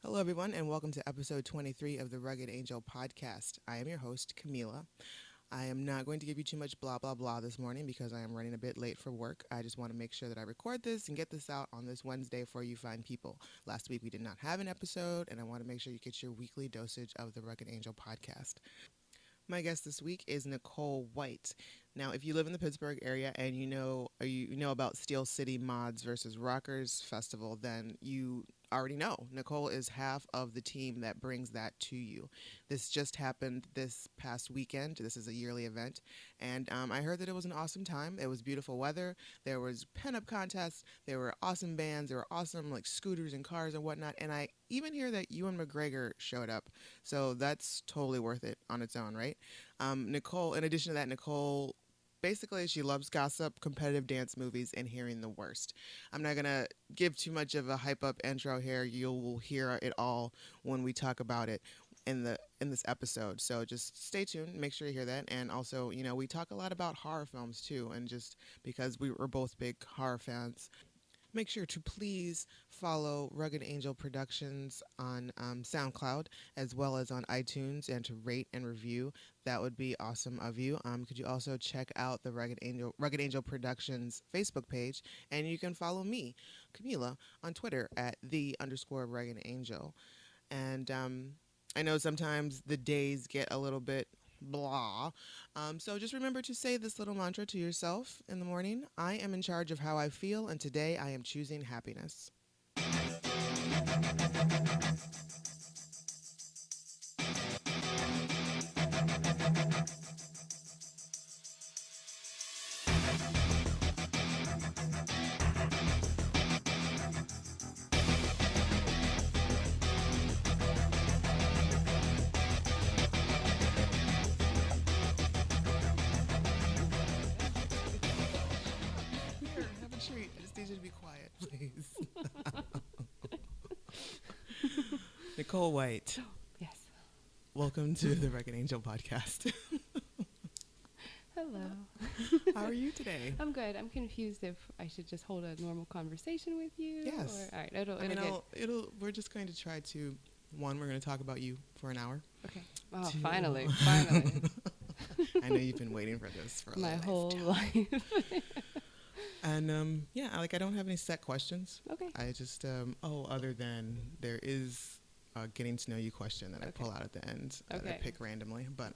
Hello, everyone, and welcome to episode 23 of the Rugged Angel podcast. I am your host, Kahmeela. I am not going to give you too much blah, blah, blah this morning because I am running a bit late for work. I just want to make sure that I record this and get this out on this Wednesday for you fine people. Last week we did not have an episode, and I want to make sure you get your weekly dosage of the Rugged Angel podcast. My guest this week is Nicole White. Now, if you live in the Pittsburgh area and you know about Steel City Mods versus Rockers Festival, then you already know Nicole is half of the team that brings that to you. This just happened this past weekend. This is a yearly event, and I heard that it was an awesome time. It was beautiful weather. There was pen-up contests. There were awesome bands. There were awesome scooters and cars and whatnot. And I even hear that Ewan McGregor showed up, so that's totally worth it on its own, right? Nicole, in addition to that, Nicole, basically, she loves gossip, competitive dance movies, and hearing the worst. I'm not going to give too much of a hype-up intro here. You will hear it all when we talk about it in this episode. So just stay tuned. Make sure you hear that. And also, we talk a lot about horror films, too. And just because we were both big horror fans, make sure to please follow Rugged Angel Productions on SoundCloud as well as on iTunes, and to rate and review. That would be awesome of you. Could you also check out the Rugged Angel Productions Facebook page, and you can follow me, Kahmeela, on Twitter at @the_Rugged Angel. And I know sometimes the days get a little bit blah. So just remember to say this little mantra to yourself in the morning. I am in charge of how I feel, and today I am choosing happiness. I just need you to be quiet, please. Nicole White. Yes. Welcome to the Rugged Angel podcast. Hello. How are you today? I'm good. I'm confused if I should just hold a normal conversation with you. Yes. Or, all right. We're just going to try to, we're going to talk about you for an hour. Okay. Oh, finally. I know you've been waiting for this for my whole life. And I don't have any set questions. Okay. I just other than there is a getting to know you question that I pull out at the end that I pick randomly. But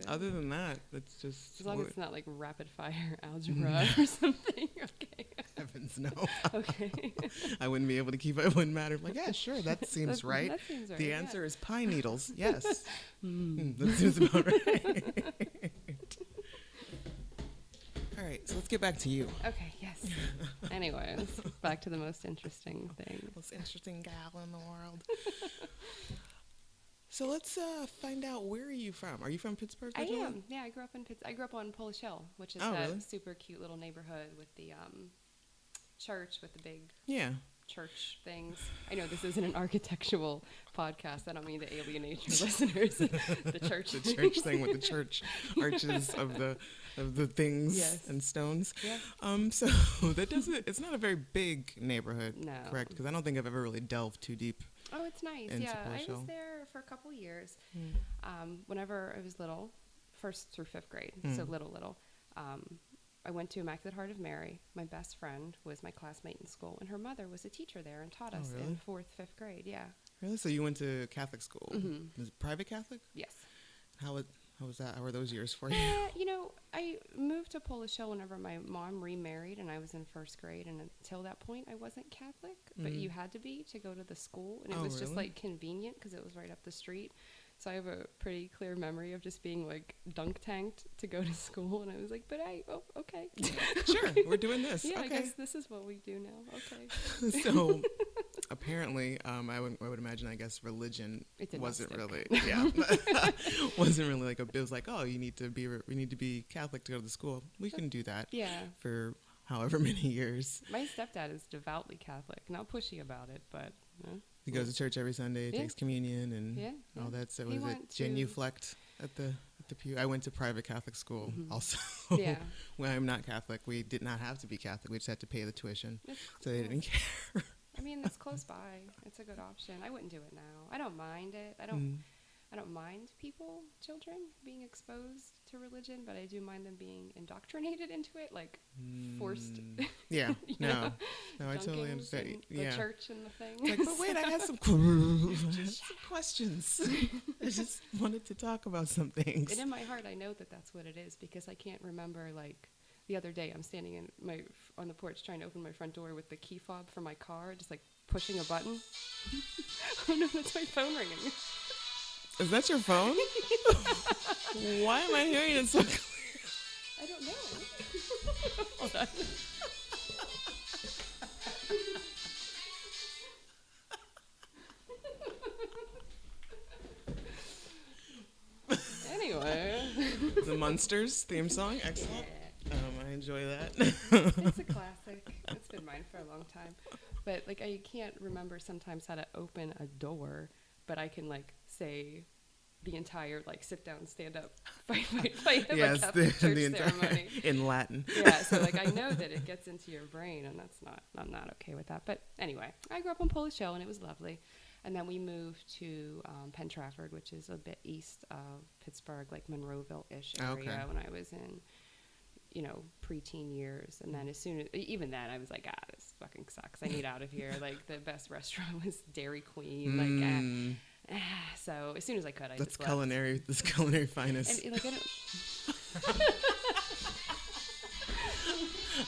other than that, it's just as long as it's not like rapid fire algebra or something. Okay. Heavens no. Okay. I wouldn't be able to keep it. It wouldn't matter. I'm like, yeah, sure, that seems right. That seems right. The answer is pine needles. Yes. That seems about right. All right, so let's get back to you. Okay, yes. Anyways, back to the most interesting thing. Most interesting gal in the world. So let's find out, where are you from? Are you from Pittsburgh? I am. Yeah, I grew up in Pittsburgh. I grew up on Polish Hill, which is that super cute little neighborhood with the church with the big church things. I know this isn't an architectural podcast. I don't mean to alienate your listeners. The church thing with the church arches of the things and stones. Yeah. So that doesn't. It's not a very big neighborhood, correct? Because I don't think I've ever really delved too deep. Oh, it's nice. Yeah, I was there for a couple years. Whenever I was little, 1st through 5th grade, so little. I went to Immaculate Heart of Mary. My best friend was my classmate in school, and her mother was a teacher there and taught us in 4th, 5th grade. Yeah. Really? So you went to Catholic school? Mm-hmm. Was it private Catholic? Yes. How was that? How were those years for you? I moved to Polish Hill whenever my mom remarried, and I was in 1st grade, and until that point, I wasn't Catholic, but you had to be to go to the school, and it was just convenient because it was right up the street. So I have a pretty clear memory of just being dunk tanked to go to school, and I was like, okay. Sure, we're doing this. Yeah, okay. I guess this is what we do now. Okay. So apparently, I would imagine, I guess, religion wasn't really, wasn't really it was like, oh, we need to be Catholic to go to the school. We can do that. Yeah. For however many years. My stepdad is devoutly Catholic, not pushy about it, but. He goes to church every Sunday, takes communion, and all that. So was it genuflect at the pew? I went to private Catholic school also. Yeah. When I'm not Catholic, we did not have to be Catholic. We just had to pay the tuition. So they didn't care. I mean, it's close by. It's a good option. I wouldn't do it now. I don't mind it. I don't mind children being exposed to religion, but I do mind them being indoctrinated into it, like forced. Yeah, no, I totally junkings understand. and the church and the thing. Like, but wait, I had some questions. I just wanted to talk about some things. And in my heart, I know that that's what it is, because I can't remember, like, the other day I'm standing on the porch trying to open my front door with the key fob for my car, just like pushing a button. Oh no, that's my phone ringing. Is that your phone? Why am I hearing it so clear? I don't know. Hold on. Anyway. The Munsters theme song. Excellent. Yeah. I enjoy that. It's a classic. It's been mine for a long time. But like, I can't remember sometimes how to open a door, but I can like say the entire like sit down, stand up, fight Yes, like the church entire ceremony in Latin. Yeah, so like I know that it gets into your brain, and I'm not okay with that. But anyway, I grew up on Polish Hill, and it was lovely. And then we moved to Penn Trafford, which is a bit east of Pittsburgh, like Monroeville-ish area, when I was in, preteen years. And then even then, I was like, this fucking sucks. I need out of here. Like, the best restaurant was Dairy Queen. So as soon as I could, I just left. That's culinary finest. And, like, I don't...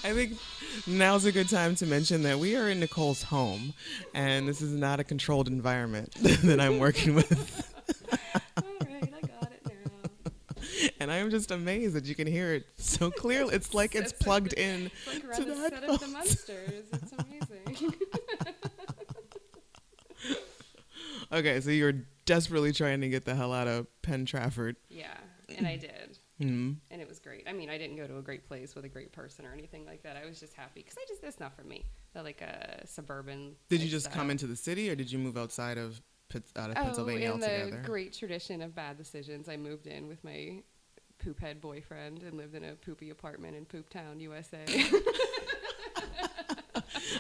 I think now's a good time to mention that we are in Nicole's home, and this is not a controlled environment that I'm working with. All right, I got it now. And I am just amazed that you can hear it so clearly. It's like it's plugged in like to the set of the Munsters. It's amazing. Okay, so you're desperately trying to get the hell out of Penn Trafford. Yeah, and I did. Mm-hmm. And it was great. I mean, I didn't go to a great place with a great person or anything like that. I was just happy because it's not for me. Like a suburban. Did you just come into the city, or did you move outside of Pennsylvania altogether? In the great tradition of bad decisions, I moved in with my poop head boyfriend and lived in a poopy apartment in Poop Town, USA.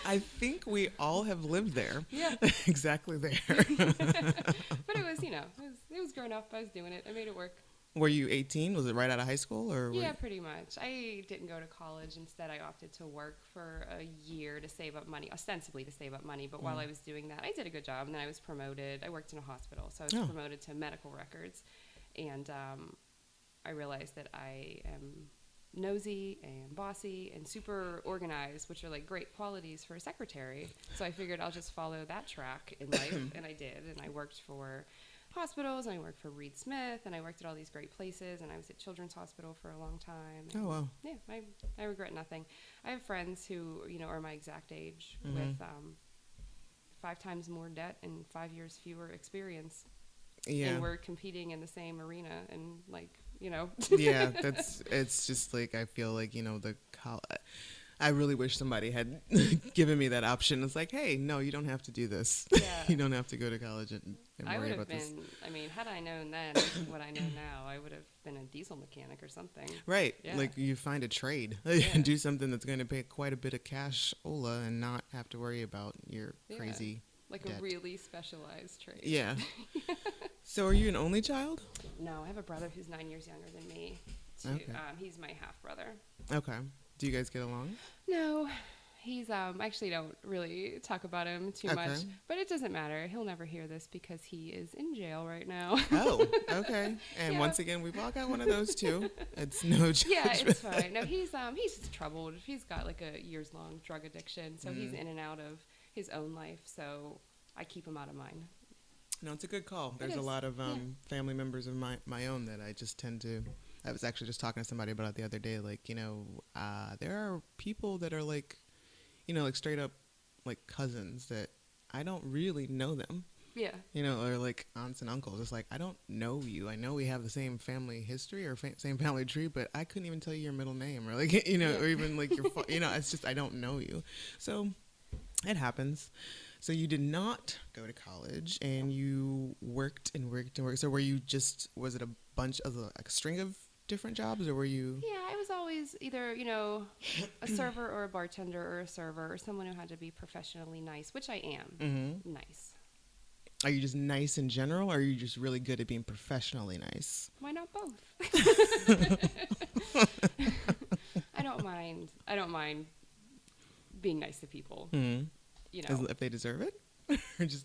I think we all have lived there. Yeah. Exactly there. But it was, it was grown up. I was doing it. I made it work. Were you 18? Was it right out of high school? Yeah, pretty much. I didn't go to college. Instead, I opted to work for a year to save up money, ostensibly to save up money. But while I was doing that, I did a good job. And then I was promoted. I worked in a hospital, so I was promoted to medical records. And I realized that I am nosy and bossy and super organized, which are like great qualities for a secretary. So I figured I'll just follow that track in life. And I did. And I worked for hospitals, and I worked for Reed Smith, and I worked at all these great places, and I was at Children's Hospital for a long time. Oh, wow. Yeah, I regret nothing. I have friends who, are my exact age with 5 times more debt and 5 years fewer experience. Yeah. And we're competing in the same arena, and Yeah, it's just like, I feel like, I really wish somebody had given me that option. It's like, hey, no, you don't have to do this. Yeah. You don't have to go to college and worry about this. I mean, had I known then what I know now, I would have been a diesel mechanic or something. Right. Yeah. Like, you find a trade. Yeah. Do something that's going to pay quite a bit of cash, and not have to worry about your crazy like debt. A really specialized trade. Yeah. So are you an only child? No, I have a brother who's 9 years younger than me. Okay. He's my half brother. Okay. Do you guys get along? No, he's actually don't really talk about him too much, but it doesn't matter. He'll never hear this because he is in jail right now. Oh, okay. And once again, we've all got one of those too. It's no judgment. Yeah, it's fine. No, he's troubled. He's got like a years-long drug addiction, so he's in and out of his own life. So I keep him out of mine. No, it's a good call. There's a lot of family members of my own that I just tend to. I was actually just talking to somebody about it the other day. Like, there are people that are like, like straight up like cousins that I don't really know them. Yeah. Or like aunts and uncles. It's like, I don't know you. I know we have the same family history or same family tree, but I couldn't even tell you your middle name or like, or even like your, it's just, I don't know you. So it happens. So you did not go to college, and you worked and worked and worked. So was it a bunch of a string of different jobs, or were you? Yeah, I was always either, a server or a bartender or a server or someone who had to be professionally nice, which I am. Nice. Are you just nice in general, or are you just really good at being professionally nice? Why not both? I don't mind being nice to people. If they deserve it?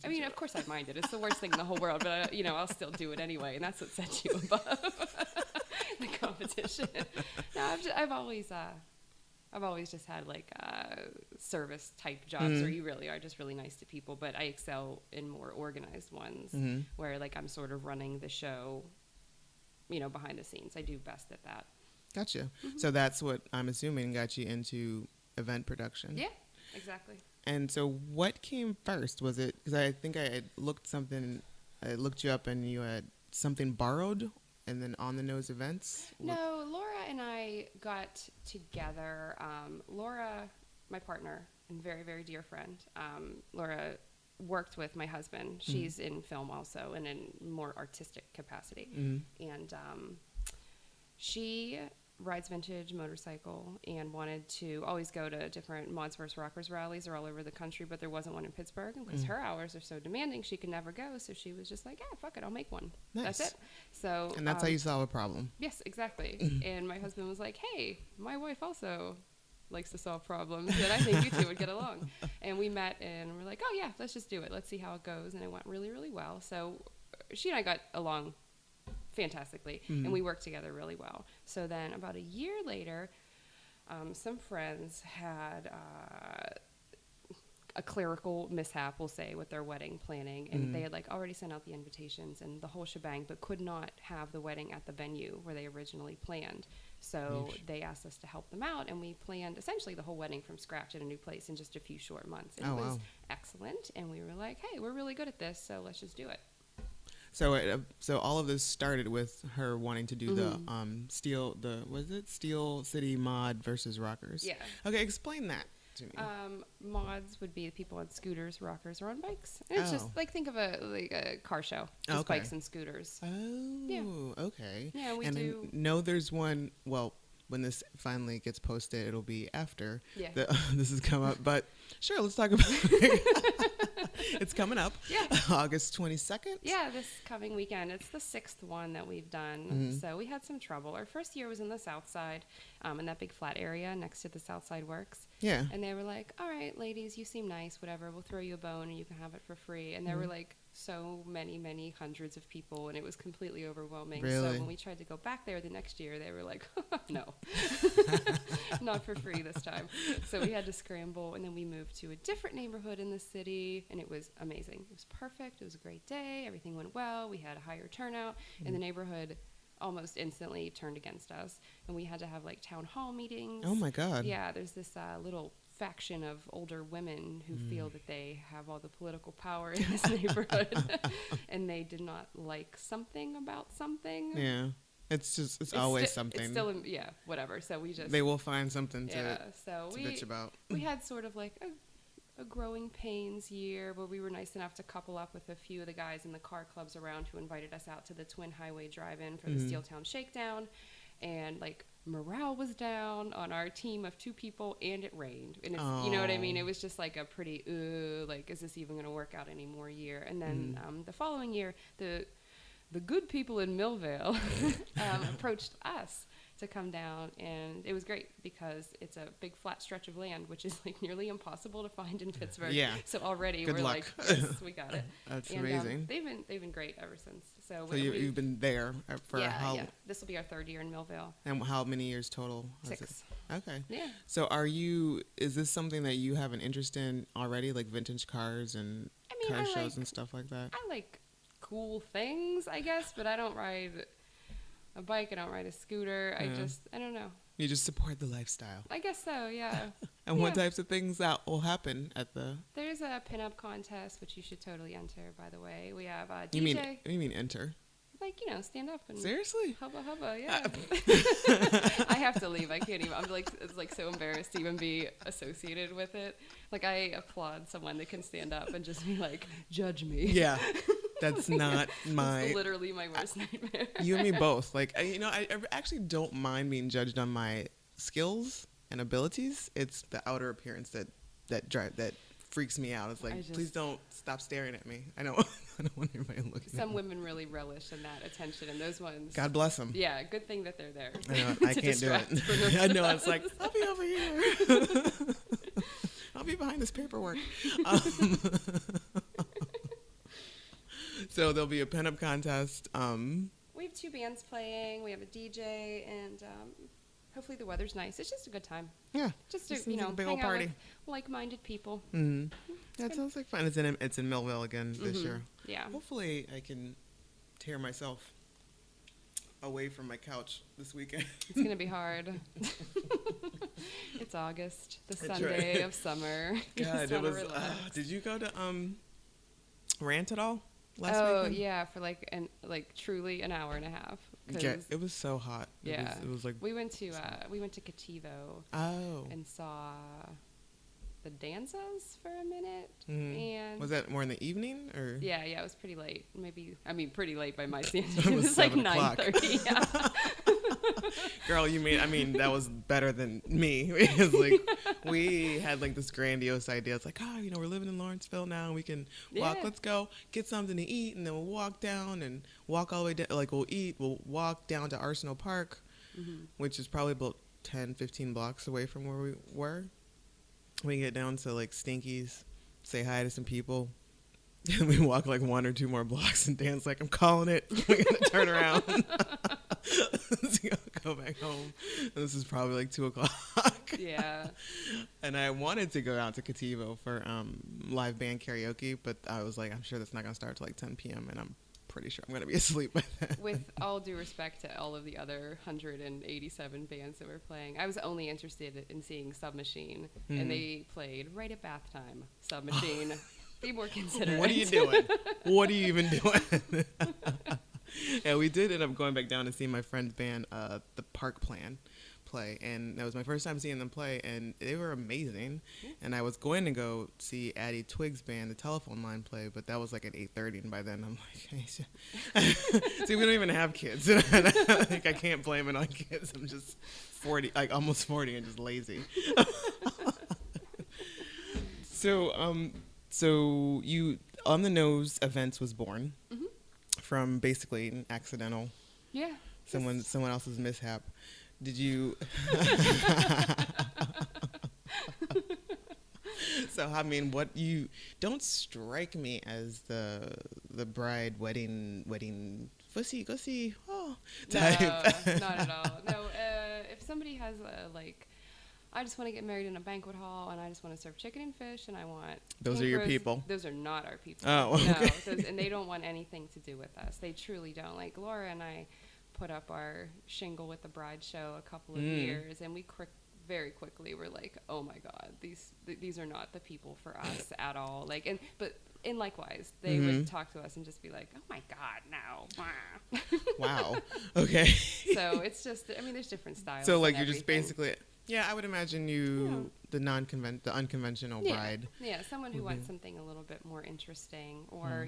I mean, of course I mind it. It's the worst thing in the whole world, but I'll still do it anyway, and that's what sets you above the competition. No, I've always just had like service type jobs where you really are just really nice to people, but I excel in more organized ones where like I'm sort of running the show, behind the scenes. I do best at that. Gotcha. So that's what I'm assuming got you into event production. Yeah, exactly. And so what came first? Was it, because I think I looked you up and you had something borrowed and then on the nose events? No, Laura and I got together. Laura, my partner and very, very dear friend, Laura worked with my husband. She's in film also and in more artistic capacity. And she rides vintage motorcycle and wanted to always go to different Mods vs. Rockers rallies all over the country, but there wasn't one in Pittsburgh because her hours are so demanding she could never go. So she was just like, yeah, fuck it, I'll make one. Nice. That's it. So and that's how you solve a problem. Yes, exactly. And my husband was like, hey, my wife also likes to solve problems, and I think you two would get along. And we met and we're like, oh yeah, let's just do it. Let's see how it goes. And it went really, really well. So she and I got along fantastically, and we worked together really well. So then about a year later, some friends had a clerical mishap, we'll say, with their wedding planning, and they had like already sent out the invitations and the whole shebang, but could not have the wedding at the venue where they originally planned. So they asked us to help them out, and we planned essentially the whole wedding from scratch at a new place in just a few short months. And it was excellent, and we were like, hey, we're really good at this, so let's just do it. So all of this started with her wanting to do the Steel City Mod versus Rockers? Yeah. Okay, explain that to me. Mods would be the people on scooters, rockers are on bikes. And it's just like, think of a car show, just bikes and scooters. Okay. Yeah, we do. do. I know there's one, well, when this finally gets posted, it'll be after this has come up. But sure, let's talk about it. It's coming up. Yeah. August 22nd? Yeah, this coming weekend. It's the 6th one that we've done. So we had some trouble. Our first year was in the South Side, in that big flat area next to the South Side Works. Yeah. And they were like, all right, ladies, you seem nice, whatever. We'll throw you a bone and you can have it for free. And there were like so many hundreds of people, and it was completely overwhelming. Really? So when we tried to go back there the next year, they were like, no, not for free this time. So we had to scramble, and then we moved to a different neighborhood in the city, and it was amazing. It was perfect. It was a great day. Everything went well. We had a higher turnout, and the neighborhood almost instantly turned against us, and we had to have like town hall meetings. Oh my God. Yeah, there's this little faction of older women who feel that they have all the political power in this neighborhood and they did not like something about something. Yeah, it's always something. It's still whatever. So they will find something to bitch about. We had sort of like a growing pains year where we were nice enough to couple up with a few of the guys in the car clubs around who invited us out to the Twin Highway Drive-In for the Steeltown Shakedown, and like morale was down on our team of 2 people, and it rained, and it's, you know what I mean, it was just like a pretty like, is this even going to work out anymore year. And then the following year, the good people in Millvale approached us to come down, and it was great because it's a big flat stretch of land, which is like nearly impossible to find in Pittsburgh. Yeah. So already Good we're luck. like, yes, we got it. That's and, amazing. They've been great ever since. So you've been there for how? Yeah. This will be our 3rd year in Millvale. And how many years total? 6. Okay. Yeah. So is this something that you have an interest in already, like vintage cars and car shows and stuff like that? I like cool things, I guess, but I don't ride a bike. I don't ride a scooter. I don't know. You just support the lifestyle. I guess so, yeah. And what types of things that will happen at the... There's a pinup contest, which you should totally enter, by the way. We have a DJ. You mean enter? Like, stand up and... Seriously? Hubba, yeah. I have to leave. I can't even... I'm like, it's like so embarrassed to even be associated with it. Like, I applaud someone that can stand up and just be like, judge me. Yeah. That's not That's literally my worst nightmare. You and me both. Like, I actually don't mind being judged on my skills and abilities. It's the outer appearance that freaks me out. It's like, please don't stop staring at me. I don't want anybody looking. Some women really relish in that attention, and those ones. God bless them. Yeah, good thing that they're there. I know, I can't do it. I know. It's like, I'll be over here. I'll be behind this paperwork. So there'll be a pinup contest. We have 2 bands playing. We have a DJ, and hopefully the weather's nice. It's just a good time. Yeah, just to like a big hang old party out with like-minded people. Mm-hmm. That sounds like fun. It's in Millville again this year. Yeah. Hopefully I can tear myself away from my couch this weekend. It's gonna be hard. It's August, the Sunday of summer. God, it was. Did you go to Rant at all last weekend? Yeah, for truly an hour and a half. Yeah, it was so hot. Yeah, it was like we went to Cativo. Oh. And saw the dances for a minute. Mm-hmm. And was that more in the evening or? Yeah, it was pretty late. Pretty late by my standards. It was like 9:30. Yeah. Girl, that was better than me. It was like we had like this grandiose idea. It's like, we're living in Lawrenceville now. We can walk. Let's go get something to eat, and then we'll walk down and walk all the way down. Like we'll walk down to Arsenal Park, which is probably about 10, 15 blocks away from where we were. We get down to like Stinky's, say hi to some people. And we walk like 1 or 2 more blocks, and Dan's like, I'm calling it. We're going to turn around. Go back home. And this is probably like 2 o'clock. Yeah. And I wanted to go out to Cativo for live band karaoke, but I was like, I'm sure that's not going to start till like 10 p.m. and I'm pretty sure I'm going to be asleep by then. With all due respect to all of the other 187 bands that were playing, I was only interested in seeing Submachine, and they played right at bath time. Submachine. Be more considerate. What are you doing? What are you even doing? Yeah, we did end up going back down to see my friend's band, the Park Plan, play, and that was my first time seeing them play, and they were amazing. And I was going to go see Addie Twig's band, the Telephone Line, play, but that was like at 8:30, and by then I'm like, hey, see, we don't even have kids. Like, I can't blame it on kids. I'm just 40, like almost 40, and just lazy. So you On the Nose Events was born from basically an accidental, someone else's mishap. Did you? So what you don't strike me as the bride wedding fussy gussy type. No, not at all. No, if somebody has I just want to get married in a banquet hall, and I just want to serve chicken and fish, and I want... Those are your people? Those are not our people. Oh, okay. No, and they don't want anything to do with us. They truly don't. Like, Laura and I put up our shingle with the bride show a couple of years, and we very quickly were like, oh, my God, these are not the people for us at all. And likewise, they would talk to us and just be like, oh, my God, no. Wow. Okay. So it's just, there's different styles. So, you're just basically... Yeah, I would imagine the unconventional bride. Yeah, someone who wants something a little bit more interesting, or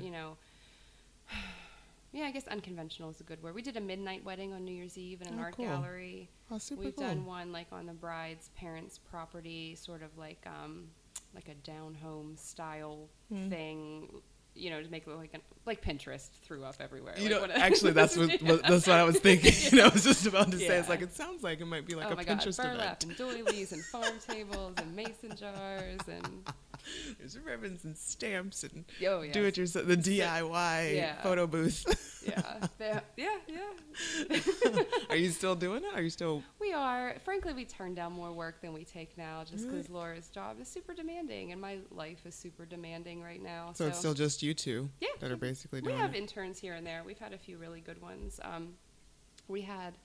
I guess unconventional is a good word. We did a midnight wedding on New Year's Eve in an art gallery. Oh, super We've cool. done one on the bride's parents' property, sort of like a down home style thing. To make it look like Pinterest threw up everywhere. Actually, that's what I was thinking. I was just about to say, it sounds like it might be like a Pinterest burlap event. and doilies and farm tables and mason jars and... There's ribbons and stamps and do it yourself, the DIY photo booth. Yeah. Are you still doing it? Are you still? We are. Frankly, we turn down more work than we take now, just because Laura's job is super demanding and my life is super demanding right now. So it's still just you two that are basically doing it? We have interns here and there. We've had a few really good ones. We had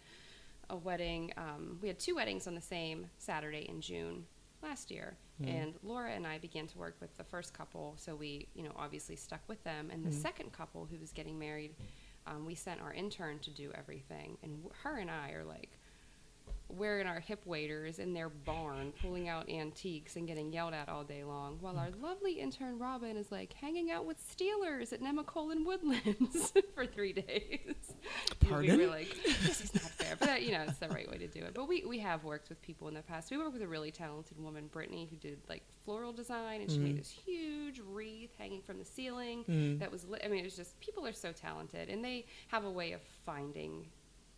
a wedding. We had 2 weddings on the same Saturday in June last year, and Laura and I began to work with the first couple, so we obviously stuck with them, and the second couple who was getting married, we sent our intern to do everything, and her and I are like, wearing our hip waders in their barn, pulling out antiques and getting yelled at all day long, while our lovely intern Robin is like hanging out with Steelers at Nemacolin Woodlands for 3 days. Pardon? We were like, this is not fair, but that, it's the right way to do it. But we have worked with people in the past. We worked with a really talented woman, Brittany, who did like floral design, and she made this huge wreath hanging from the ceiling that was lit. I mean, it was just, people are so talented, and they have a way of finding,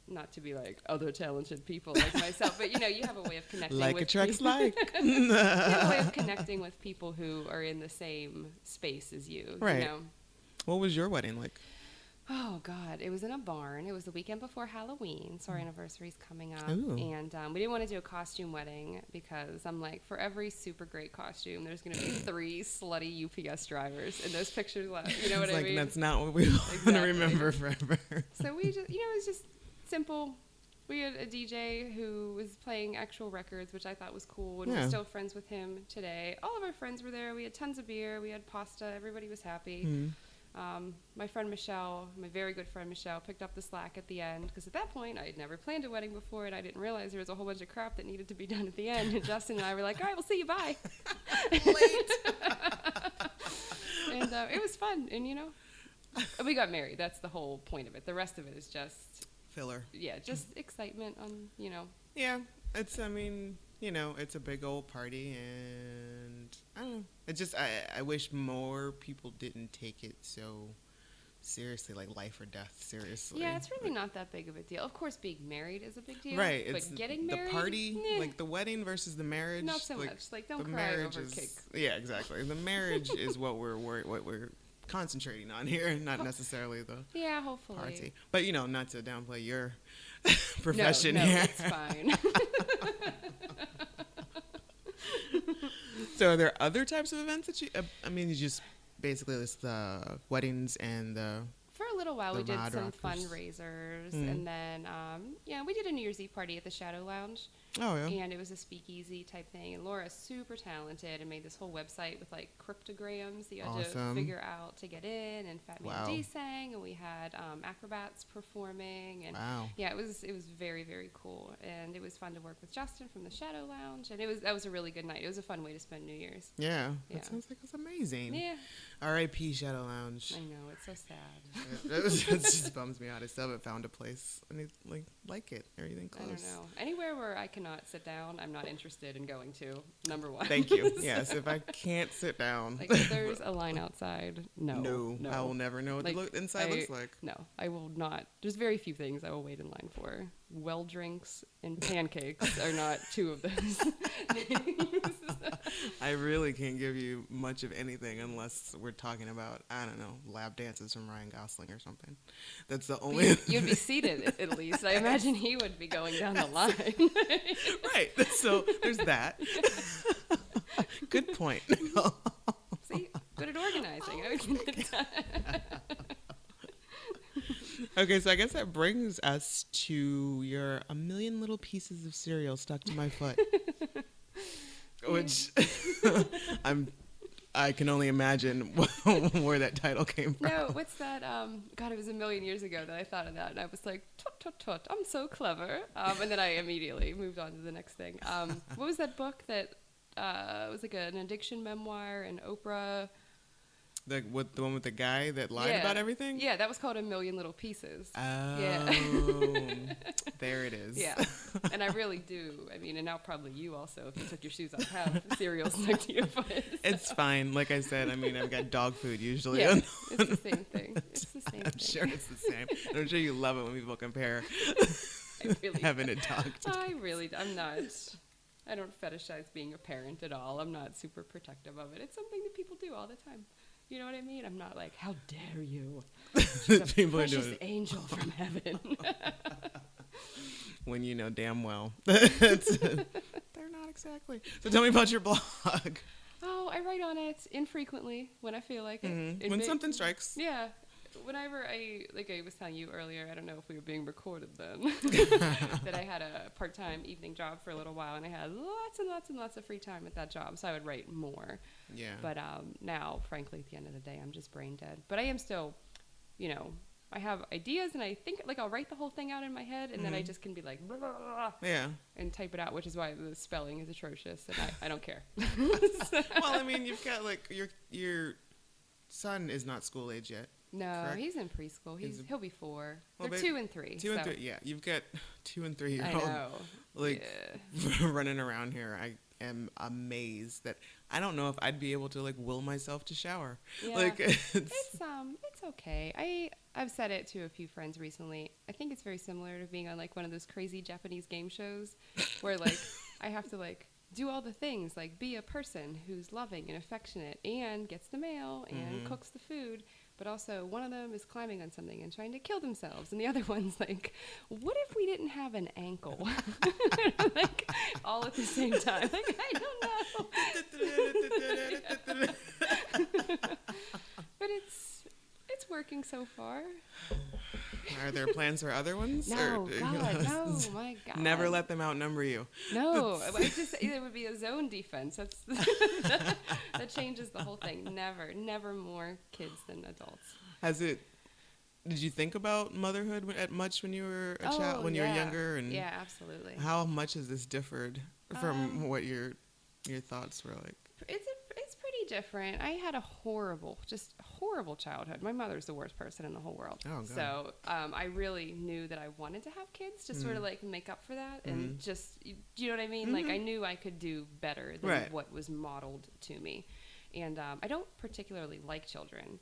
not to be like other talented people like myself, but you have a way of connecting like with attracts people. like. You have a way of connecting with people who are in the same space as you. Right. What was your wedding like? Oh, God. It was in a barn. It was the weekend before Halloween, so our anniversary's coming up. Ooh. And we didn't want to do a costume wedding because I'm like, for every super great costume, there's going to be 3 slutty UPS drivers in those pictures left. You know what I mean? That's not what we want to remember forever. So we just, it was just simple. We had a DJ who was playing actual records, which I thought was cool, and we're still friends with him today. All of our friends were there. We had tons of beer. We had pasta. Everybody was happy. My friend Michelle, my very good friend Michelle, picked up the slack at the end, because at that point I had never planned a wedding before, and I didn't realize there was a whole bunch of crap that needed to be done at the end. And Justin and I were like, all right, we'll see you, bye. Late. And it was fun, and we got married. That's the whole point of it. The rest of it is just filler. Yeah, just excitement on, Yeah, it's, it's a big old party, and I don't know. It just, I wish more people didn't take it so seriously, like life or death seriously. Yeah, it's really not that big of a deal. Of course, being married is a big deal. Right. But It's getting married, the party, like the wedding versus the marriage. not so much. Like, don't the cry marriage over is, cake. Yeah, exactly. The marriage is what we're concentrating on here, not necessarily the hopefully. party. But not to downplay your profession no, here. It's fine. So are there other types of events that you just basically list the weddings and the... For a little while, we did some rockers. fundraisers, and then, we did a New Year's Eve party at the Shadow Lounge. Oh, yeah. And it was a speakeasy type thing. And Laura's super talented and made this whole website with like cryptograms that you had to figure out to get in. And Fat Man D sang, and we had acrobats performing. And yeah, it was very, very cool. And it was fun to work with Justin from the Shadow Lounge. And that was a really good night. It was a fun way to spend New Year's. Yeah. That sounds like it's amazing. Yeah. R.I.P. Shadow Lounge. I know, it's so sad. It just bums me out. I still haven't found a place like it or anything close. I don't know. Anywhere where I cannot sit down, I'm not interested in going to. Number one. Thank you. Yes, if I can't sit down. Like, if there's a line outside, no. I will never know what the inside looks like. No, I will not. There's very few things I will wait in line for. Well drinks and pancakes are not 2 of those. I really can't give you much of anything unless we're talking about, I don't know, lap dances from Ryan Gosling or something. That's the only... You'd be seated, at least. I imagine he would be going down the line. Right. So there's that. Good point. See? Good at organizing. Okay, so I guess that brings us to your A Million Little Pieces of Cereal Stuck to My Foot. Which I can only imagine where that title came from. No, what's that? God, it was a million years ago that I thought of that, and I was like, tut, tut, tut, I'm so clever. And then I immediately moved on to the next thing. What was that book that was like an addiction memoir, and Oprah... The one with the guy that lied about everything? Yeah, that was called A Million Little Pieces. Oh, yeah. There it is. Yeah, and I really do. I mean, and now probably you also, if you took your shoes off, have cereal stuck to your foot. It's fine. Like I said, I've got dog food usually. Yeah, it's the same thing. It's the same thing. I'm sure it's the same. I'm sure you love it when people compare having a dog to I'm not. I don't fetishize being a parent at all. I'm not super protective of it. It's something that people do all the time. You know what I mean? I'm not like, how dare you? She's a People are precious doing it. angel from heaven. When you know damn well. They're not exactly. So tell me about your blog. Oh, I write on it infrequently when I feel like it. Mm-hmm. When something strikes. Yeah. Whenever I was telling you earlier, I don't know if we were being recorded then, that I had a part-time evening job for a little while, and I had lots and lots and lots of free time at that job, so I would write more. Yeah. But now, frankly, at the end of the day, I'm just brain dead. But I am still, I have ideas and I think, like, I'll write the whole thing out in my head, and then I just can be like, blah, blah, blah, yeah, and type it out, which is why the spelling is atrocious, and I don't care. Well, I mean, you've got, like, your son is not school age yet. No, correct? he's in preschool. He'll be 4. Well, They're 2 and 3. 2 and 3, yeah. You've got 2 and 3 year I old know. like running around here. I am amazed that I don't know if I'd be able to, like, will myself to shower. Yeah. Like It's okay. I've said it to a few friends recently. I think it's very similar to being on, like, one of those crazy Japanese game shows where, like, I have to, like, do all the things, like be a person who's loving and affectionate and gets the mail and cooks the food, but also one of them is climbing on something and trying to kill themselves, and the other one's like, what if we didn't have an ankle? Like, all at the same time. Like, I don't know. But it's working so far. Are there plans for other ones? No, no, my God. Never let them outnumber you. No, it would be a zone defense. That's that changes the whole thing. Never more kids than adults. Did you think about motherhood much when you were a child, when you were younger? And yeah, absolutely. How much has this differed from what your thoughts were like? It's pretty different. I had a horrible childhood. My mother's the worst person in the whole world. Oh, God. So I really knew that I wanted to have kids to sort of, like, make up for that, and just, do you know what I mean? Like, I knew I could do better than what was modeled to me. And I don't particularly like children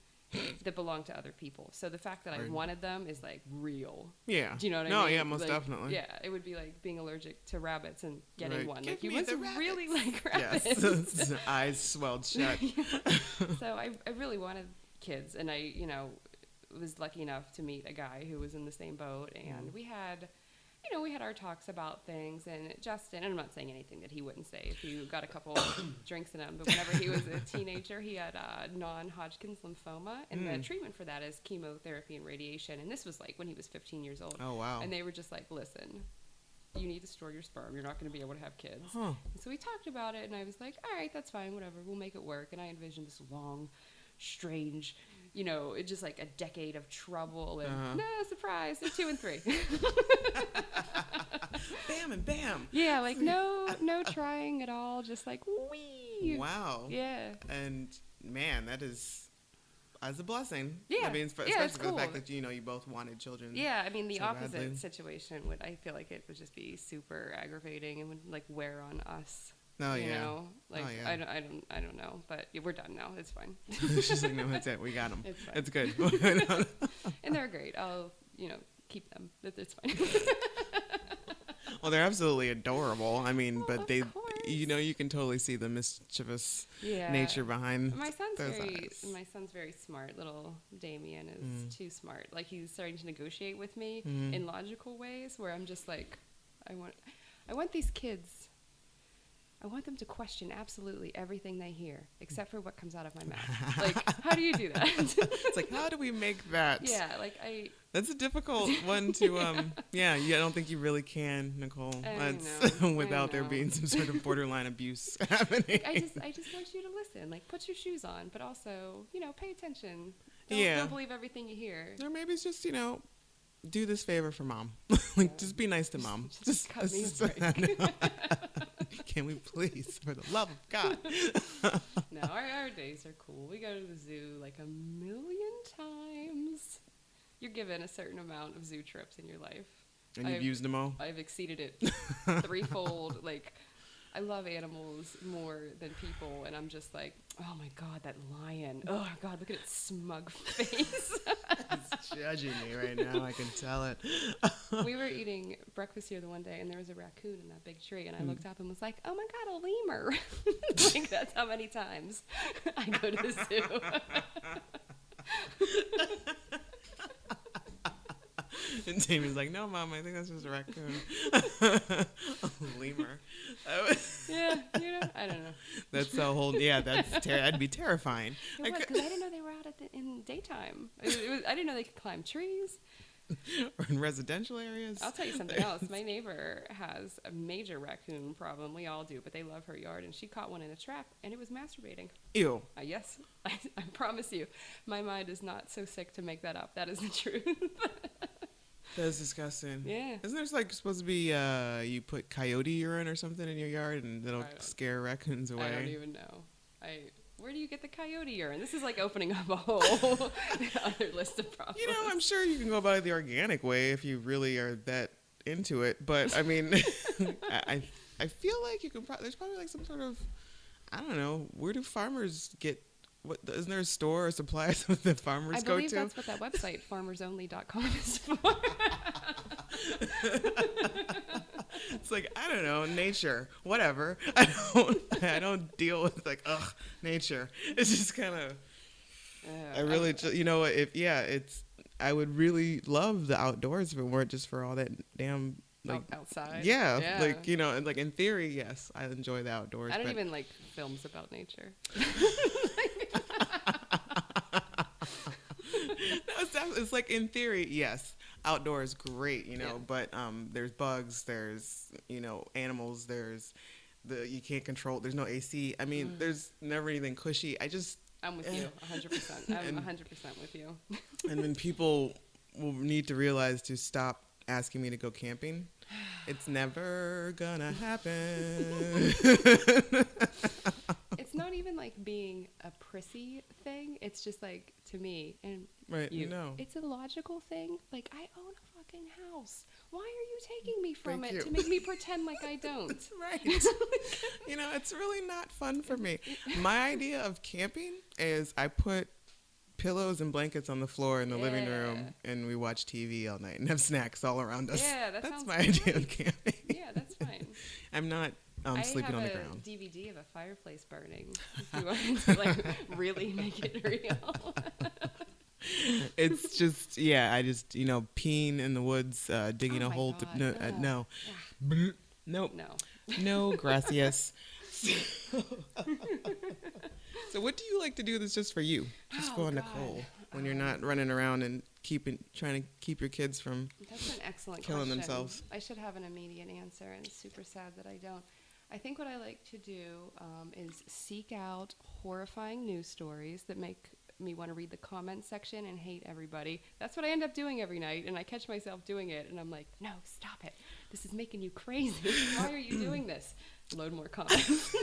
that belong to other people. So the fact that I wanted them is, like, real. Yeah. Do you know what I mean? No, yeah, most like, definitely. Yeah, it would be like being allergic to rabbits and getting one. Give Like, you me must the really rabbits. like rabbits. Yes. Eyes swelled shut. So I really wanted kids, and I, was lucky enough to meet a guy who was in the same boat, and we had our talks about things, and Justin, and I'm not saying anything that he wouldn't say if you got a couple drinks in him, but whenever he was a teenager, he had non-Hodgkin's lymphoma, and the treatment for that is chemotherapy and radiation, and this was, like, when he was 15 years old. Oh, wow. And they were just like, listen, you need to store your sperm. You're not going to be able to have kids. Huh. And so we talked about it, and I was like, all right, that's fine, whatever. We'll make it work. And I envisioned this long, strange, it's just like a decade of trouble, and no, surprise, they're 2 and 3. Bam and bam. Yeah, like no trying at all, just like wee. Wow. Yeah. And man, that's a blessing. Yeah. I mean, especially it's for cool. the fact that you both wanted children. Yeah, I mean, the so opposite badly. situation I feel like it would just be super aggravating and would, like, wear on us. Oh, you yeah. know? Like, Oh, yeah. I don't know, but we're done now. It's fine. She's like, no, that's it. We got them. It's fine. It's good. And they're great. I'll keep them. It's fine. Well, they're absolutely adorable. I mean, but they, course. You can totally see the mischievous nature behind my son's those eyes. very smart. Little Damien is too smart. Like, he's starting to negotiate with me in logical ways where I'm just like, I want these kids. I want them to question absolutely everything they hear, except for what comes out of my mouth. Like, how do you do that? It's like, how do we make that? Yeah, like That's a difficult one to, I don't think you really can, Nicole. Without there being some sort of borderline abuse happening. I just want you to listen. Like, put your shoes on, but also, pay attention. Yeah. Don't believe everything you hear. Or maybe it's just, do this favor for mom. Just be nice to mom. Just cut me a break. Can we please, for the love of God? No, our days are cool. We go to the zoo like 1,000,000 times. You're given a certain amount of zoo trips in your life. And you've used them all? I've exceeded it threefold. Like, I love animals more than people, and I'm just like, oh my God, that lion. Oh God, look at its smug face. It's judging me right now, I can tell it. We were eating breakfast here the one day, and there was a raccoon in that big tree, and I looked up and was like, oh my God, a lemur. Like, that's how many times I go to the zoo. And Jamie's like, no, Mom, I think that's just a raccoon. A lemur. Yeah, I don't know. That's the whole, that'd be terrifying. It was, because I didn't know they were out in daytime. I didn't know they could climb trees. Or in residential areas. I'll tell you something else. My neighbor has a major raccoon problem. We all do, but they love her yard, and she caught one in a trap, and it was masturbating. Ew. Yes. I promise you, my mind is not so sick to make that up. That is the truth. That's disgusting. Yeah. Isn't there like supposed to be you put coyote urine or something in your yard and it'll scare raccoons away? I don't even know. Where do you get the coyote urine? This is like opening up a whole other list of problems. You know, I'm sure you can go about it the organic way if you really are that into it. But I mean, I feel like you can. There's probably like some sort of, I don't know. Where do farmers get? What isn't there a store or supplies that the farmers go to? I believe that's what that website farmersonly.com is for. It's like, I don't know, nature, whatever. I don't deal with like nature. It's just kind of. I really, you know, I would really love the outdoors if it weren't just for all that damn like outside. Yeah, like, you know, like in theory, yes, I enjoy the outdoors. I don't even like films about nature. No, it's like in theory, yes, outdoors great, you know, but there's bugs, there's, you know, animals, there's you can't control, there's no AC. I mean, there's never anything cushy. I'm with you 100%. I'm 100% with you. And then people will need to realize to stop asking me to go camping. It's never gonna happen. It's not even like being a prissy thing. It's just like, to me, and no, it's a logical thing. Like, I own a fucking house. Why are you taking me from it to make me pretend like I don't? Right. You know, it's really not fun for me. My idea of camping is I put pillows and blankets on the floor in the living room, and we watch TV all night and have snacks all around us. Yeah, that's my idea of camping. Yeah, that's fine. I'm not sleeping on the ground. I have a DVD of a fireplace burning. If you want to like really make it real. It's just, I just, you know, peeing in the woods, digging a hole. No. Nope. No, gracias. So what do you like to do that's just for you? Just for Nicole, when you're not running around and trying to keep your kids from That's an excellent killing question. themselves. I should have an immediate answer, and it's super sad that I don't. I think what I like to do is seek out horrifying news stories that make me want to read the comment section and hate everybody. That's what I end up doing every night, and I catch myself doing it, and I'm like, no, stop it. This is making you crazy. Why are you doing this? Load more comments.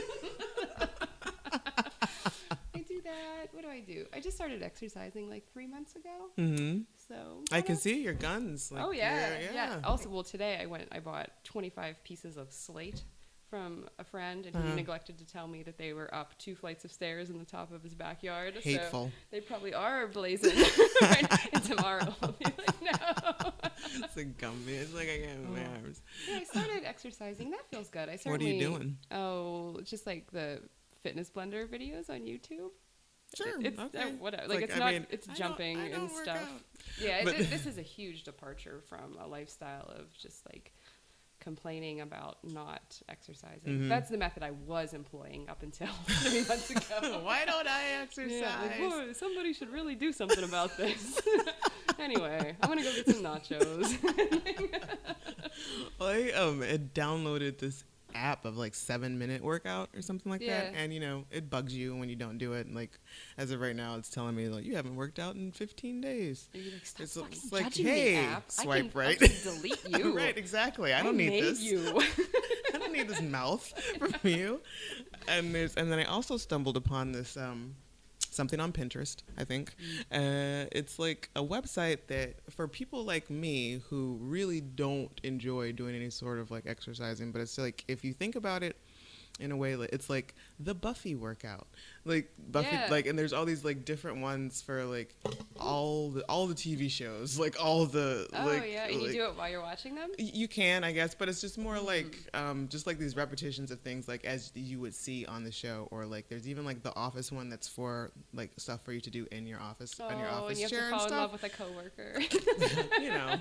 I do that. What do? I just started exercising like 3 months ago. Mm-hmm. So I can see your guns. Like, yeah. Also, well, today I bought 25 pieces of slate from a friend, and he neglected to tell me that they were up 2 flights of stairs in the top of his backyard. Hateful. So they probably are blazing. And tomorrow I'll be like, no. It's a gummy. It's like I can't my arms. Yeah, I started exercising. That feels good. What are you doing? Oh, just like the fitness blender videos on YouTube. Sure. It's okay. Whatever. Like it's not. It's jumping and stuff. Yeah, this is a huge departure from a lifestyle of just like complaining about not exercising. Mm-hmm. That's the method I was employing up until 3 months ago. Why don't I exercise? Yeah, like, somebody should really do something about this. Anyway, I'm gonna go get some nachos. I downloaded this app of like 7-minute workout or something like that, and you know it bugs you when you don't do it, and like as of right now it's telling me like you haven't worked out in 15 days. You're like, stop it's like, hey, app. Swipe right. I can delete you. Right, exactly. I don't need this. I don't need this mouth from you. And then I also stumbled upon this something on Pinterest, I think. It's like a website that for people like me who really don't enjoy doing any sort of like exercising, but it's like if you think about it in a way, it's like the Buffy workout, like Buffy, like, and there's all these like different ones for like all the TV shows, like all the and you do it while you're watching them. You can, I guess, but it's just more like just like these repetitions of things like as you would see on the show, or like there's even like the Office one that's for like stuff for you to do in your office on your office and you have chair to fall and in stuff. love with a coworker. You know.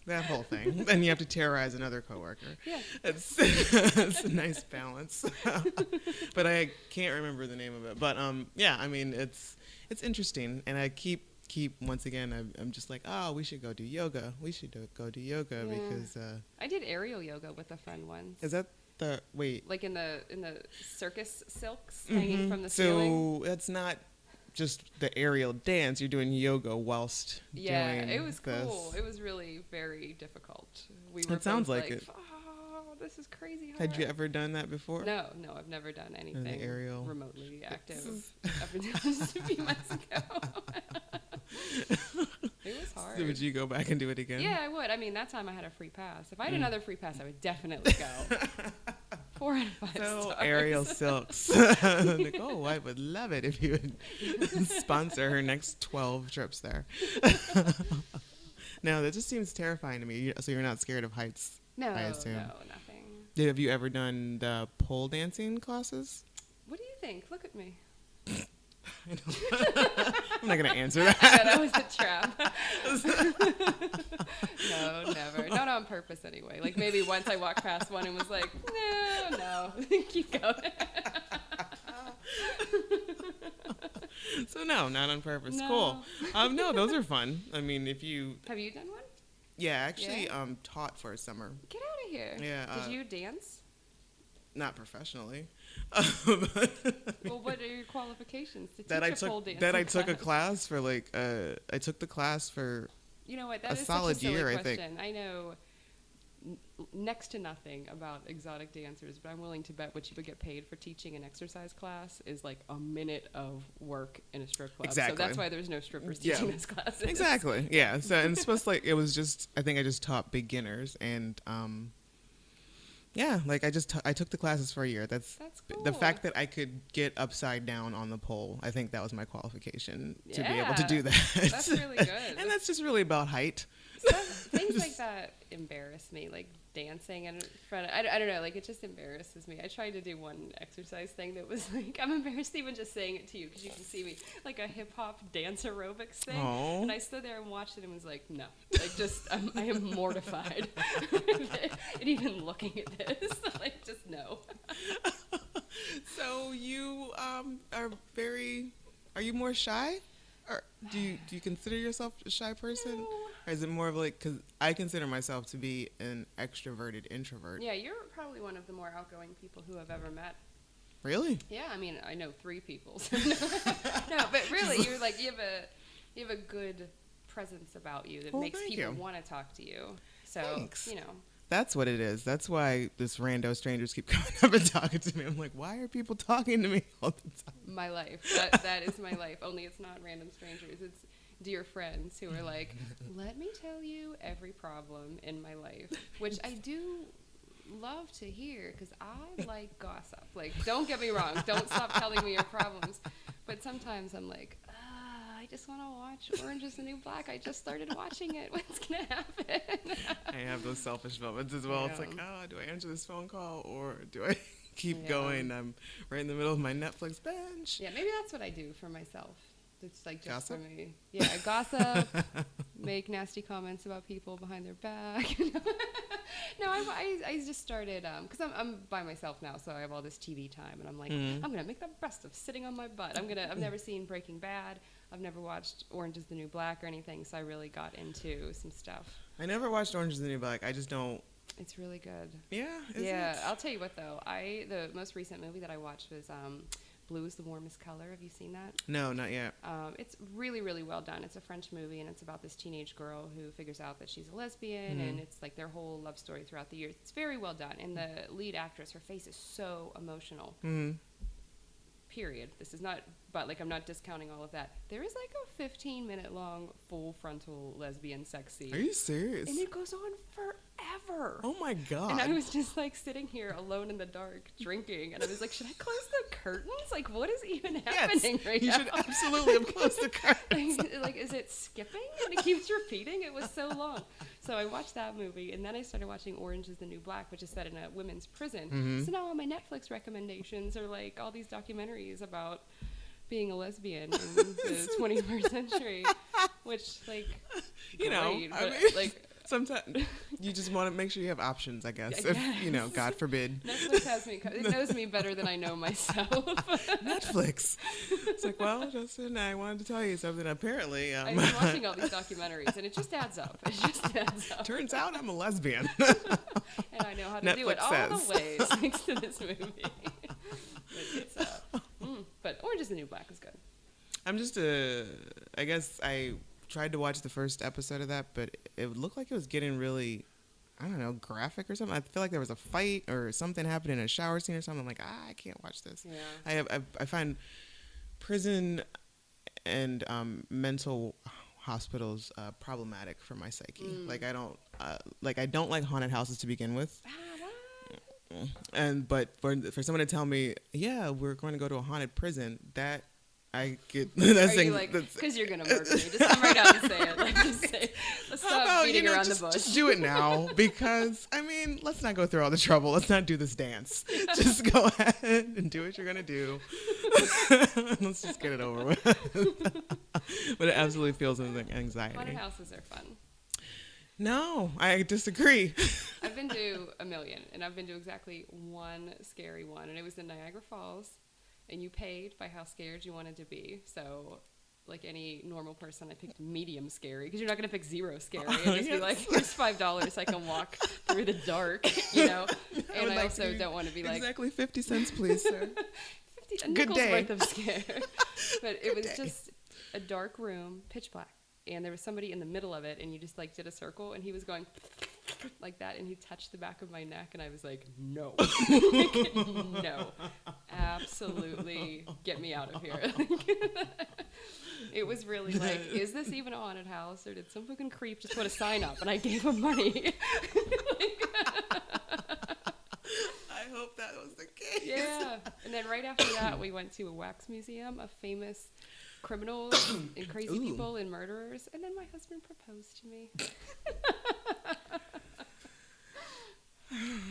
That whole thing. Then you have to terrorize another coworker. Yeah. It's a nice balance. But I can't remember the name of it. But yeah, I mean it's interesting, and I keep once again I'm just like, oh, we should go do yoga. We should go do yoga because I did aerial yoga with a friend once. Is that the wait? Like in the circus silks hanging from the ceiling? So that's not just the aerial dance. You're doing yoga whilst doing it was this. cool. It was really very difficult. We were It sounds both like it. Oh, this is crazy hard. Had you ever done that before? No, I've never done anything aerial. remotely active. I've been doing this a few months ago. It was hard. So would you go back and do it again? Yeah, I would. I mean, that time I had a free pass. If I had another free pass, I would definitely go. 4 out of 5 So stars. aerial silks. Nicole White would love it if you would sponsor her next 12 trips there. No, that just seems terrifying to me. So you're not scared of heights? No, I assume. no, nothing. Have you ever done the pole dancing classes? What do you think? Look at me. I'm not going to answer that. Yeah, that was a trap. No, never. Not on purpose anyway. Like maybe once I walked past one and was like, no, keep going. So no, not on purpose. No. Cool. No, those are fun. I mean, if you... Have you done one? Yeah, I actually Yeah? taught for a summer. Get out of here. Yeah. Did you dance? Not professionally. Well, what are your qualifications to teach a pole dance? That I took a class for like I took the class for You know what? That a is solid such a silly year, I question. think. I know next to nothing about exotic dancers, but I'm willing to bet what you would get paid for teaching an exercise class is like a minute of work in a strip club. Exactly. So that's why there's no strippers teaching those classes. Exactly. Yeah. So and it's supposed to, like it was just I think I just taught beginners and yeah, like I took the classes for a year. That's cool. The fact that I could get upside down on the pole. I think that was my qualification to be able to do that. That's really good. And that's just really about height. Things like that embarrass me, like dancing in front of, I don't know, like it just embarrasses me. I tried to do one exercise thing that was like, I'm embarrassed even just saying it to you because you can see me, like a hip hop dance aerobics thing. Aww. And I stood there and watched it and was like, no, like just, I am mortified. And even looking at this, like just no. So you are you more shy? Or do you consider yourself a shy person? No. Or is it more of like, because I consider myself to be an extroverted introvert. Yeah, you're probably one of the more outgoing people who I've ever met. Really? Yeah, I mean, I know 3 people. So no, but really, you're like you have a good presence about you that makes people want to talk to you. So Thanks. you know. That's what it is. That's why this rando strangers keep coming up and talking to me. I'm like, why are people talking to me all the time? My life. That is my life. Only it's not random strangers. It's dear friends who are like, let me tell you every problem in my life, which I do love to hear because I like gossip. Like, don't get me wrong. Don't stop telling me your problems. But sometimes I'm like, I just want to watch Orange is the New Black. I just started watching it. What's going to happen? I have those selfish moments as well. Yeah. It's like, do I answer this phone call or do I keep going? I'm right in the middle of my Netflix binge. Yeah, maybe that's what I do for myself. It's like just Gossip? for me. Yeah, I gossip, make nasty comments about people behind their back. No, I just started, because I'm by myself now, so I have all this TV time, and I'm like, I'm going to make the best of sitting on my butt. I've never seen Breaking Bad. I've never watched Orange is the New Black or anything, so I really got into some stuff. I never watched Orange is the New Black. I just don't. It's really good. Yeah? Yeah, It? I'll tell you what, though. The most recent movie that I watched was Blue is the Warmest Color. Have you seen that? No, not yet. It's really, really well done. It's a French movie, and it's about this teenage girl who figures out that she's a lesbian, and it's like their whole love story throughout the years. It's very well done, and the lead actress, her face is so emotional. Period. This is not, but like I'm not discounting all of that. There is like a 15-minute long full frontal lesbian sex scene. Are you serious? And it goes on forever. Oh my God. And I was just like sitting here alone in the dark drinking, and I was like, should I close the curtains? Like, what is even happening right you now? should absolutely have closed the curtains. Like, is it skipping? And it keeps repeating. It was so long. So I watched that movie, and then I started watching Orange is the New Black, which is set in a women's prison. So now all my Netflix recommendations are like all these documentaries about being a lesbian in the 21st century, which, like, You know, great, I but, mean, like, sometimes you just want to make sure you have options, I guess. I If, guess. God forbid. Netflix has me. It knows me better than I know myself. Netflix. It's like, well, Justin, I wanted to tell you something. Apparently, I've been watching all these documentaries, and it just adds up. It just adds up. turns out I'm a lesbian. And I know how to do it Netflix all says. the ways thanks to this movie. But Orange is the New Black is good. I'm just I guess I tried to watch the first episode of that, but it looked like it was getting really, I don't know, graphic or something. I feel like there was a fight or something happened in a shower scene or something. I'm like, I can't watch this. Yeah. I find prison and mental hospitals problematic for my psyche. Like I don't like haunted houses to begin with. But for someone to tell me, yeah, we're going to go to a haunted prison, that I get. That's Are you like, because you're gonna murder me? Just come right out and say it. Like, just say, let's stop beating around the bush. Just do it now, because I mean, let's not go through all the trouble. Let's not do this dance. Just go ahead and do what you're gonna do. Let's just get it over with. But it absolutely feels like anxiety. Haunted houses are fun. No, I disagree. I've been to a million, and I've been to exactly one scary one, and it was in Niagara Falls. And you paid by how scared you wanted to be. So, like any normal person, I picked medium scary, because you're not going to pick zero scary and just be like, here's $5 I can walk through the dark, you know? And I also don't want to be like... Exactly 50 cents, please, sir. A nickel's worth of scare. But it was just a dark room, pitch black. And there was somebody in the middle of it, and you just like did a circle, and he was going like that, and he touched the back of my neck, and I was like, no. No. Absolutely get me out of here. It was really like, is this even a haunted house, or did some fucking creep just put a sign up and I gave him money? I hope that was the case. Yeah. And then right after that, we went to a wax museum of famous criminals and crazy people and murderers, and then my husband proposed to me.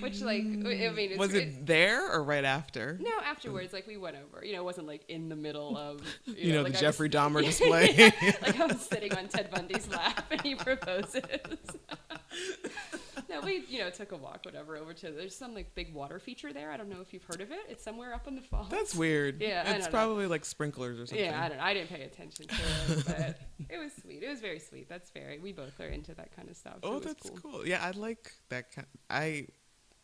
Which, like, I mean, was it there or right after? No, afterwards. Like, we went over. You know, it wasn't like in the middle of you know like the Jeffrey Dahmer display. Like I was sitting on Ted Bundy's lap and he proposes. No, we took a walk, whatever, over to, there's some like big water feature there. I don't know if you've heard of it. It's somewhere up in the falls. That's weird. Yeah, it's probably like sprinklers or something. Yeah, I don't know. I didn't pay attention to it, but it was sweet. It was very sweet. That's fair. We both are into that kind of stuff. So that's cool. Yeah, I like that kind. I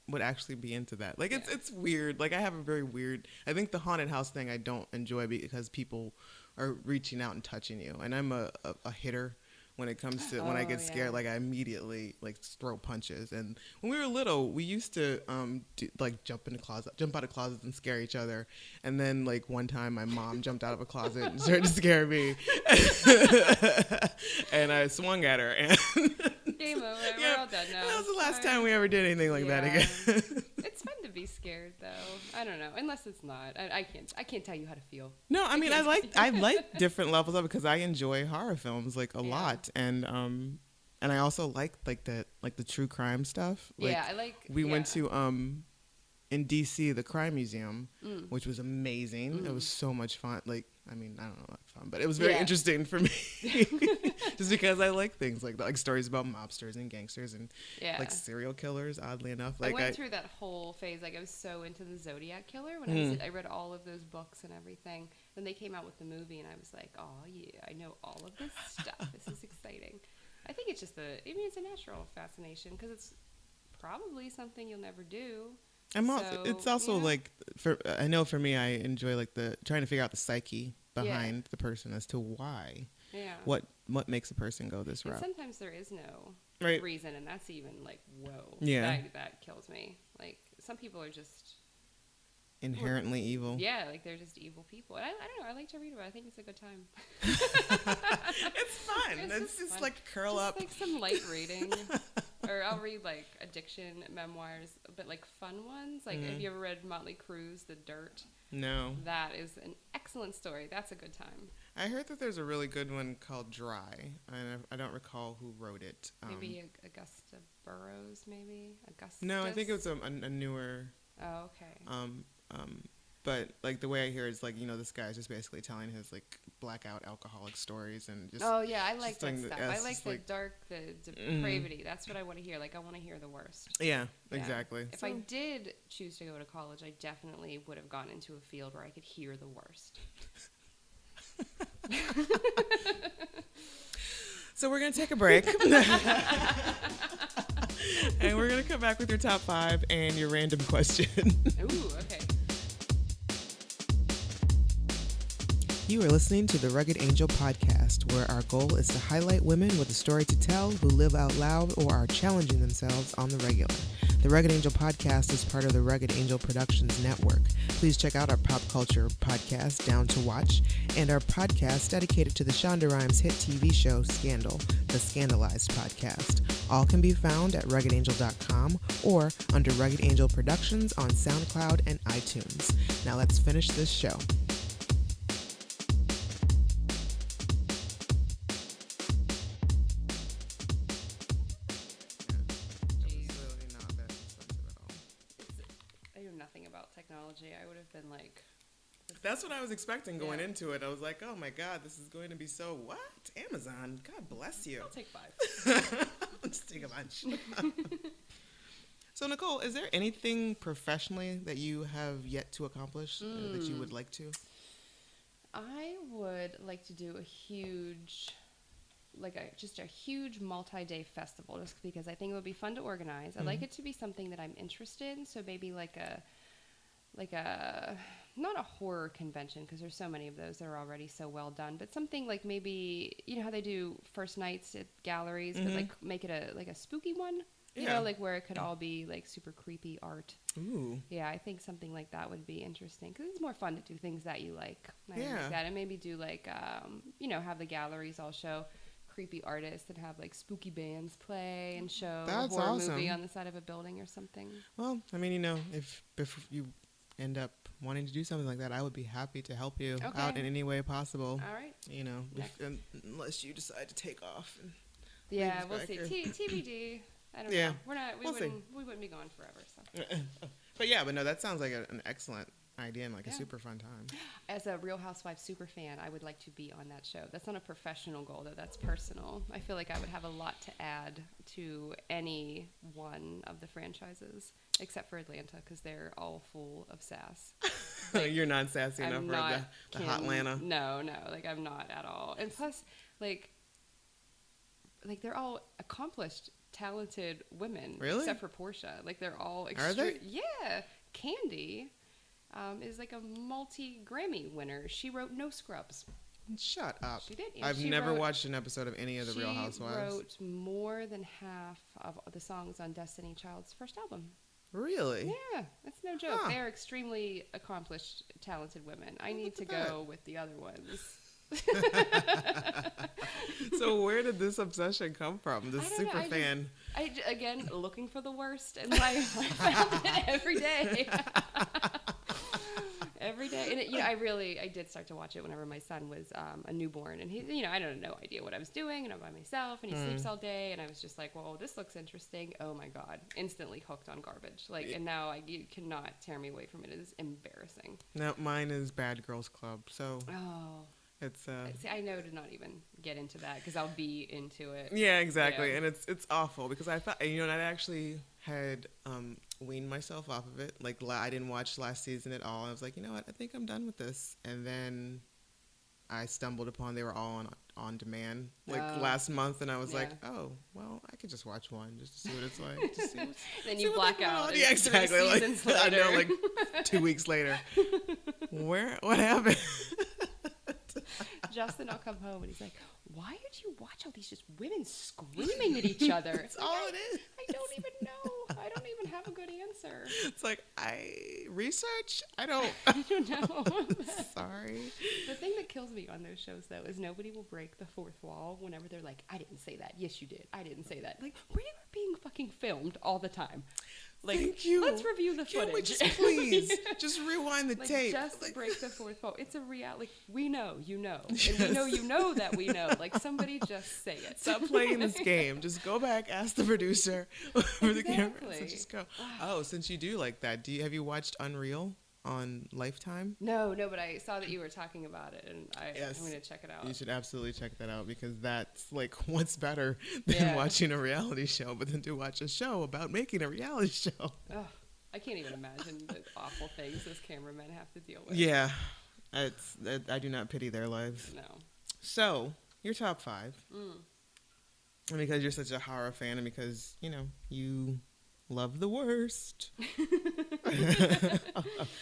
would actually be into that. Like it's weird. Like I have a very weird. I think the haunted house thing I don't enjoy because people are reaching out and touching you, and I'm a hitter. When it comes to when I get scared, like I immediately like throw punches. And when we were little, we used to jump out of closets and scare each other. And then like one time, my mom jumped out of a closet and started to scare me, and I swung at her. And game over. We're all dead now. That was the last time we ever did anything like that again. It's fun to be scared though. I don't know, unless it's not. I can't tell you how to feel. No, I mean I like different levels of it because I enjoy horror films like a lot. And I also like the true crime stuff. Like, yeah, I like. We went to in DC the Crime Museum, which was amazing. It was so much fun. Like I mean I don't know about fun, but it was very interesting for me, just because I like things like that, like stories about mobsters and gangsters and like serial killers. Oddly enough, like I went through that whole phase. Like I was so into the Zodiac Killer when I read all of those books and everything. Then they came out with the movie, and I was like, oh yeah, I know all of this stuff. This is exciting. I think it's just it's a natural fascination because it's probably something you'll never do. It's also like I know for me, I enjoy like the trying to figure out the psyche behind the person as to why. Yeah. What makes a person go this route? And sometimes there is no reason, and that's even like whoa. Yeah. That kills me. Like some people are just inherently evil. Yeah, like they're just evil people. And I don't know. I like to read about it. I think it's a good time. It's fun. It's just fun. Like curl just up. Like some light reading. Or I'll read like addiction memoirs, but like fun ones. Like have you ever read Motley Crue's The Dirt? No. That is an excellent story. That's a good time. I heard that there's a really good one called Dry. I don't recall who wrote it. Maybe Augusta Burroughs, maybe? Augustus? No, I think it was a newer... Oh, okay. But like the way I hear it is like, this guy's just basically telling his like blackout alcoholic stories and just. Oh yeah, I like that stuff. I like the dark, the depravity. That's what I want to hear. Like I want to hear the worst. Yeah, exactly. If I did choose to go to college, I definitely would have gone into a field where I could hear the worst. So we're going to take a break. And we're going to come back with your top 5 and your random question. Ooh, okay. You are listening to the Rugged Angel podcast, where our goal is to highlight women with a story to tell who live out loud or are challenging themselves on the regular. The Rugged Angel podcast is part of the Rugged Angel Productions Network. Please check out our pop culture podcast, Down to Watch, and our podcast dedicated to the Shonda Rhimes hit TV show Scandal, the Scandalized podcast. All can be found at RuggedAngel.com or under Rugged Angel Productions on SoundCloud and iTunes. Now let's finish this show. Technology, I would have been like... That's what I was expecting going into it. I was like, oh my God, this is going to be so... What? Amazon? God bless you. I'll take 5. Let's take a bunch. So, Nicole, is there anything professionally that you have yet to accomplish that you would like to? I would like to do a huge... just a huge multi-day festival, just because I think it would be fun to organize. I'd like it to be something that I'm interested in, so maybe like a not a horror convention, because there's so many of those that are already so well done, but something like maybe, you know how they do first nights at galleries, but like make it a spooky one, you know, like where it could all be like super creepy art. Ooh. Yeah, I think something like that would be interesting, because it's more fun to do things that you like. Like that, and maybe do like you know, have the galleries all show creepy artists and have like spooky bands play and show a horror movie on the side of a building or something. Well, I mean, you know, if you end up wanting to do something like that, I would be happy to help you out in any way possible. All right. You know, unless you decide to take off. Yeah, we'll see. TBD. I don't know. We wouldn't be gone forever. So. But no, that sounds like an excellent idea and like a super fun time. As a Real Housewives super fan, I would like to be on that show. That's not a professional goal, though. That's personal. I feel like I would have a lot to add to any one of the franchises, except for Atlanta, because they're all full of sass. Like, you're not sassy enough for the hot Atlanta. No, like I'm not at all. And plus, like they're all accomplished, talented women. Really? Except for Portia. Like they're all Are they? Yeah. Candy is like a multi-Grammy winner. She wrote No Scrubs. Shut up. She did. I've never watched an episode of any of the Real Housewives. She wrote more than half of the songs on Destiny Child's first album. Really? Yeah, that's no joke. Huh. They're extremely accomplished, talented women. I need to go with the other ones. So where did this obsession come from? This super fan. Again, looking for the worst, and I found it every day. Every day, and I did start to watch it whenever my son was a newborn, and he, I had no idea what I was doing, and I'm by myself, and he sleeps all day, and I was just like, well, this looks interesting. Oh my God, instantly hooked on garbage. And now you cannot tear me away from it. It is embarrassing. No, mine is Bad Girls Club. So. Oh. It's See, I know to not even get into that because I'll be into it. Yeah, exactly. Yeah. And it's awful because I thought, and I actually had weaned myself off of it. Like, I didn't watch last season at all. I was like, you know what? I think I'm done with this. And then I stumbled upon they were all on demand last month, and I was like, oh, well, I could just watch one just to see what it's like. Just see then you black out. Yeah, exactly. I know, like 2 weeks later. What happened? Justin will come home and he's like, why did you watch all these just women screaming at each other? That's all it is. I don't even know. I don't even have a good answer. It's like, I don't know. Sorry. The thing that kills me on those shows, though, is nobody will break the fourth wall whenever they're like, I didn't say that. Yes, you did. I didn't say that. Like, we are being fucking filmed all the time. Like, thank you. Let's review the footage. Can we just rewind the tape? Just break the fourth wall. It's a reality. We know, you know. And we know you know that we know. Like, somebody just say it. Stop playing this game. Just go back, ask the producer for the camera. So just go. Oh, since you do like that, have you watched Unreal on Lifetime? No, but I saw that you were talking about it, and I'm going to check it out. You should absolutely check that out, because that's like, what's better than watching a reality show, but then to watch a show about making a reality show. Oh, I can't even imagine the awful things those cameramen have to deal with. Yeah, I do not pity their lives. No. So, your top 5. And because you're such a horror fan, and because, you Love the worst. I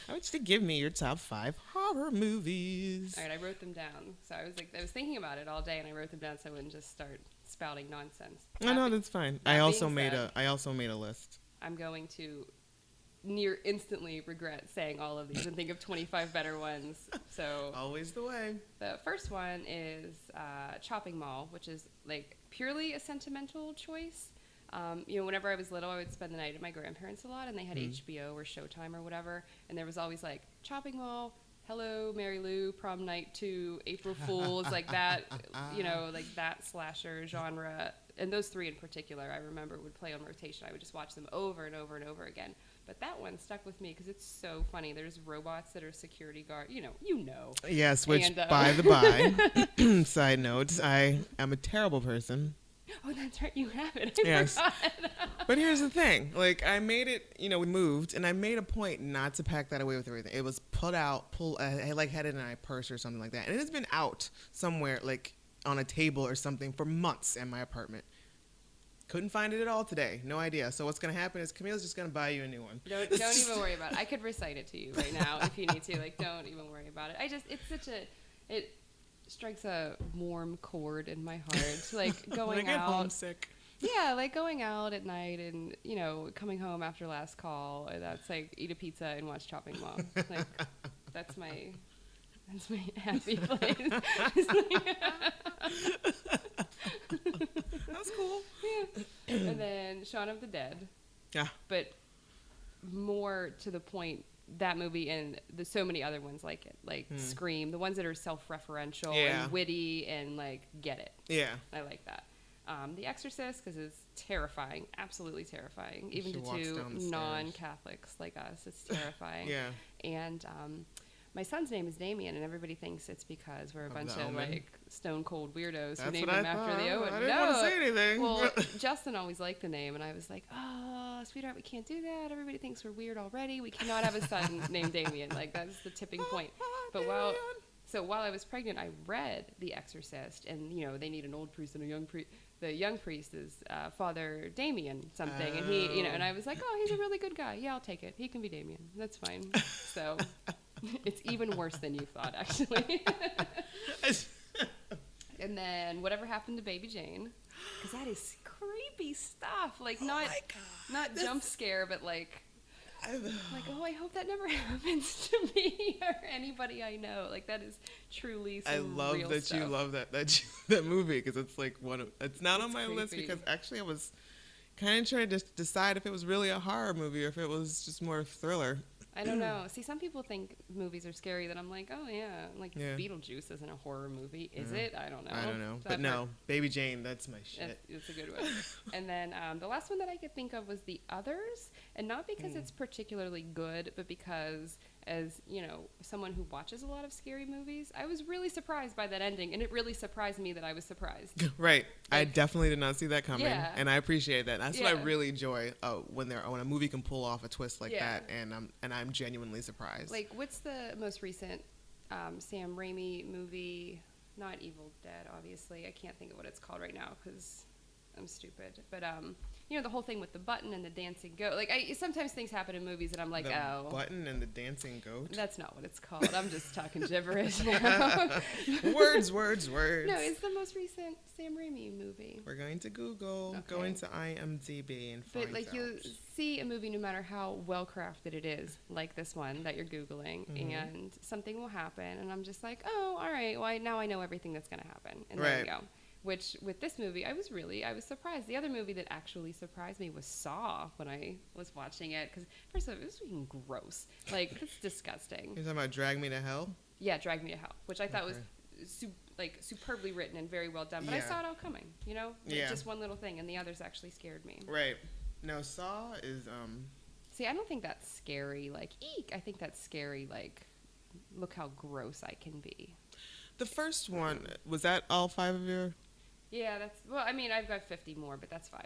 want you to give me your top 5 horror movies. All right, I wrote them down. So I was thinking about it all day, and I wrote them down so I wouldn't just start spouting nonsense. No, that's fine. I also made a list. I'm going to near instantly regret saying all of these and think of 25 better ones. So always the way. The first one is Chopping Mall, which is like purely a sentimental choice. Whenever I was little, I would spend the night at my grandparents a lot, and they had HBO or Showtime or whatever, and there was always like Chopping Mall, Hello, Mary Lou, Prom Night 2, April Fools, like that, like that slasher genre. And those 3 in particular, I remember would play on rotation. I would just watch them over and over and over again. But that one stuck with me because it's so funny. There's robots that are security guard. You know. Yes, which, by the by, side note, I am a terrible person. Oh, that's right. You have it. I forgot. But here's the thing. Like, I made it, we moved, and I made a point not to pack that away with everything. It was I had it in my purse or something like that. And it has been out somewhere, like, on a table or something for months in my apartment. Couldn't find it at all today. No idea. So what's going to happen is Camille's just going to buy you a new one. Don't even worry about it. I could recite it to you right now if you need to. Like, don't even worry about it. It strikes a warm chord in my heart. Like, going I get out. homesick. Yeah, like going out at night and, coming home after last call. That's like eat a pizza and watch Chopping Mall. Like, that's my happy place. That's cool. Yeah. And then Shaun of the Dead. Yeah. But more to the point, that movie and so many other ones like it, like Scream, the ones that are self-referential and witty and like get it. Yeah. I like that. The Exorcist, because it's terrifying, absolutely terrifying, even to 2 non-Catholics like us. It's terrifying. Yeah. And my son's name is Damien, and everybody thinks it's because we're a bunch of like stone cold weirdos who named him after the Omen. I didn't want to say anything. Well, Justin always liked the name, and I was like, "Oh, sweetheart, we can't do that. Everybody thinks we're weird already. We cannot have a son named Damien. Like that's the tipping point." But while I was pregnant, I read The Exorcist, and they need an old priest and a young priest. The young priest is Father Damien something, and he, and I was like, "Oh, he's a really good guy. Yeah, I'll take it. He can be Damien. That's fine." So. It's even worse than you thought, actually. And then Whatever Happened to Baby Jane, because that is creepy stuff. Like not jump scare, but like oh, I hope that never happens to me or anybody I know. Like that is truly some real stuff. You love that movie because it's like it's not on my list because actually I was kind of trying to decide if it was really a horror movie or if it was just more thriller. I don't know. See, some people think movies are scary that I'm like, oh, yeah. Like, Beetlejuice isn't a horror movie. Is it? I don't know. But no, Baby Jane, that's my shit. It's a good one. And then the last one that I could think of was The Others. And not because it's particularly good, but because as, someone who watches a lot of scary movies, I was really surprised by that ending. And it really surprised me that I was surprised. Right. Like, I definitely did not see that coming. Yeah. And I appreciate that. That's what I really enjoy when a movie can pull off a twist like that. And I'm genuinely surprised. Like, what's the most recent Sam Raimi movie? Not Evil Dead, obviously. I can't think of what it's called right now because I'm stupid. But, the whole thing with the button and the dancing goat. Like, sometimes things happen in movies and I'm like, the button and the dancing goat? That's not what it's called. I'm just talking gibberish now. Words. No, it's the most recent Sam Raimi movie. We're going to Google, go into IMDb and find out. But, like, you see a movie no matter how well-crafted it is, like this one that you're Googling, and something will happen, and I'm just like, oh, all right, well, now I know everything that's going to happen. And there you go. Which, with this movie, I was surprised. The other movie that actually surprised me was Saw when I was watching it. Because, first of all, it was freaking gross. Like, it's disgusting. You're talking about Drag Me to Hell? Yeah, Drag Me to Hell, which I thought was superbly written and very well done. But I saw it all coming, Just one little thing, and the others actually scared me. Right. No, Saw is... See, I don't think that's scary, like, eek. I think that's scary, like, look how gross I can be. The first one, was that all 5 of your... Yeah, I've got 50 more, but that's 5.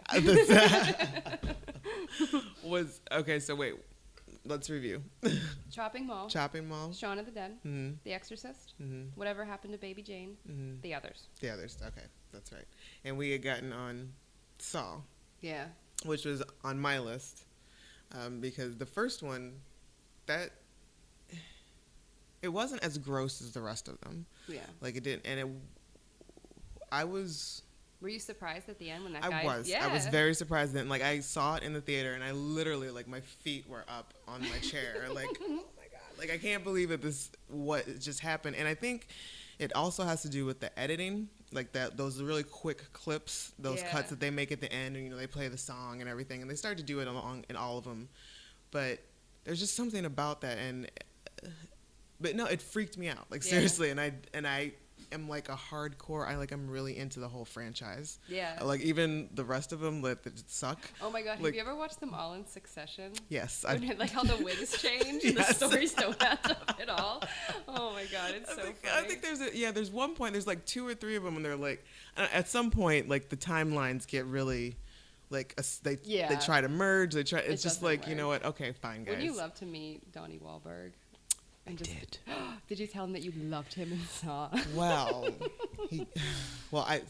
Okay, so wait. Let's review. Chopping Mall. Shaun of the Dead. Mm-hmm. The Exorcist. Mm-hmm. Whatever Happened to Baby Jane. Mm-hmm. The Others. Okay, that's right. And we had gotten on Saw. Yeah. Which was on my list. because the first one, that it wasn't as gross as the rest of them. Yeah. Like it didn't, and I was. Were you surprised at the end when that guy? I was very surprised then. Like I saw it in the theater, and I literally like my feet were up on my chair. Like, oh my god! Like I can't believe that what just happened. And I think it also has to do with the editing, like those really quick clips, those cuts that they make at the end, and they play the song and everything, and they start to do it along in all of them. But there's just something about that, but no, it freaked me out. Like seriously, and I am like a hardcore. I'm really into the whole franchise. Yeah. Like even the rest of them that suck. Oh my god! Have you ever watched them all in succession? Yes. Like how the wigs change and the stories don't match up at all. Oh my god, it's so funny. I think there's one point. There's like 2 or 3 of them, and they're like at some point like the timelines get really. Like they try to merge. It's just like work. You know what? Okay, fine, guys. Would you love to meet Donnie Wahlberg? I did. Did you tell him that you loved him in Saw? Well,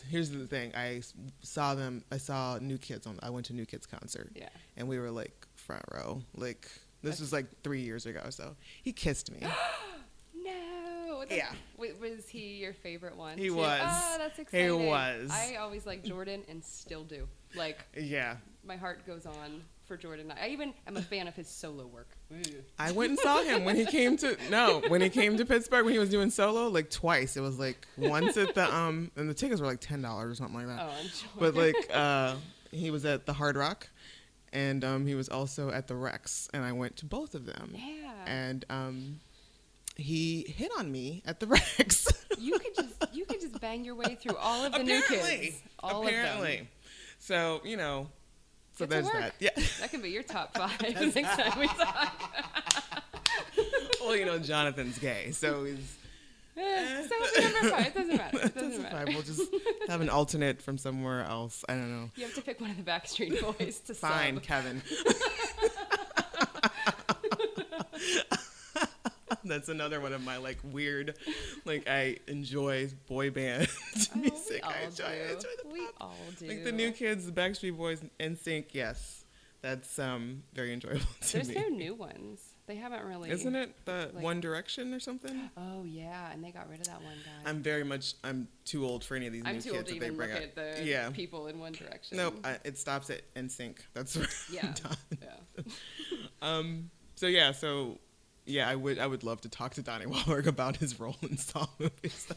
here's the thing. I saw New Kids I went to New Kids concert. Yeah. And we were like front row. Like this was like 3 years ago. So he kissed me. No. Yeah. Was he your favorite one? He was. Oh, that's exciting. He was. I always liked Jordan and still do. Like. Yeah. My heart goes on for Jordan. I even am a fan of his solo work. I went and saw him when he came to Pittsburgh when he was doing solo like twice. It was like once at the and the tickets were like $10 or something like that. Oh, I'm sure. But like he was at the Hard Rock, and he was also at the Rex, and I went to both of them. Yeah. And he hit on me at the Rex. You could just bang your way through all of the New Kids. All of them. So So there's that. Yeah. That can be your top 5 next time we talk. Well, Jonathan's gay, so he's. So number 5. It doesn't matter. It doesn't matter. We'll just have an alternate from somewhere else. I don't know. You have to pick one of the Backstreet Boys to Fine, sub. Kevin. That's another one of my like weird, like I enjoy boy band music. I enjoy the pop. We all do. Like the New Kids, the Backstreet Boys, NSYNC. Yes, that's very enjoyable to me. There's no new ones. They haven't really. Isn't it the One Direction or something? Oh yeah, and they got rid of that one guy. I'm too old for any of these new kids that they bring up. I'm too old to even look at the people in One Direction. Nope, it stops at NSYNC. That's where I'm done. Yeah. So I would love to talk to Donnie Wahlberg about his role in Saw movies.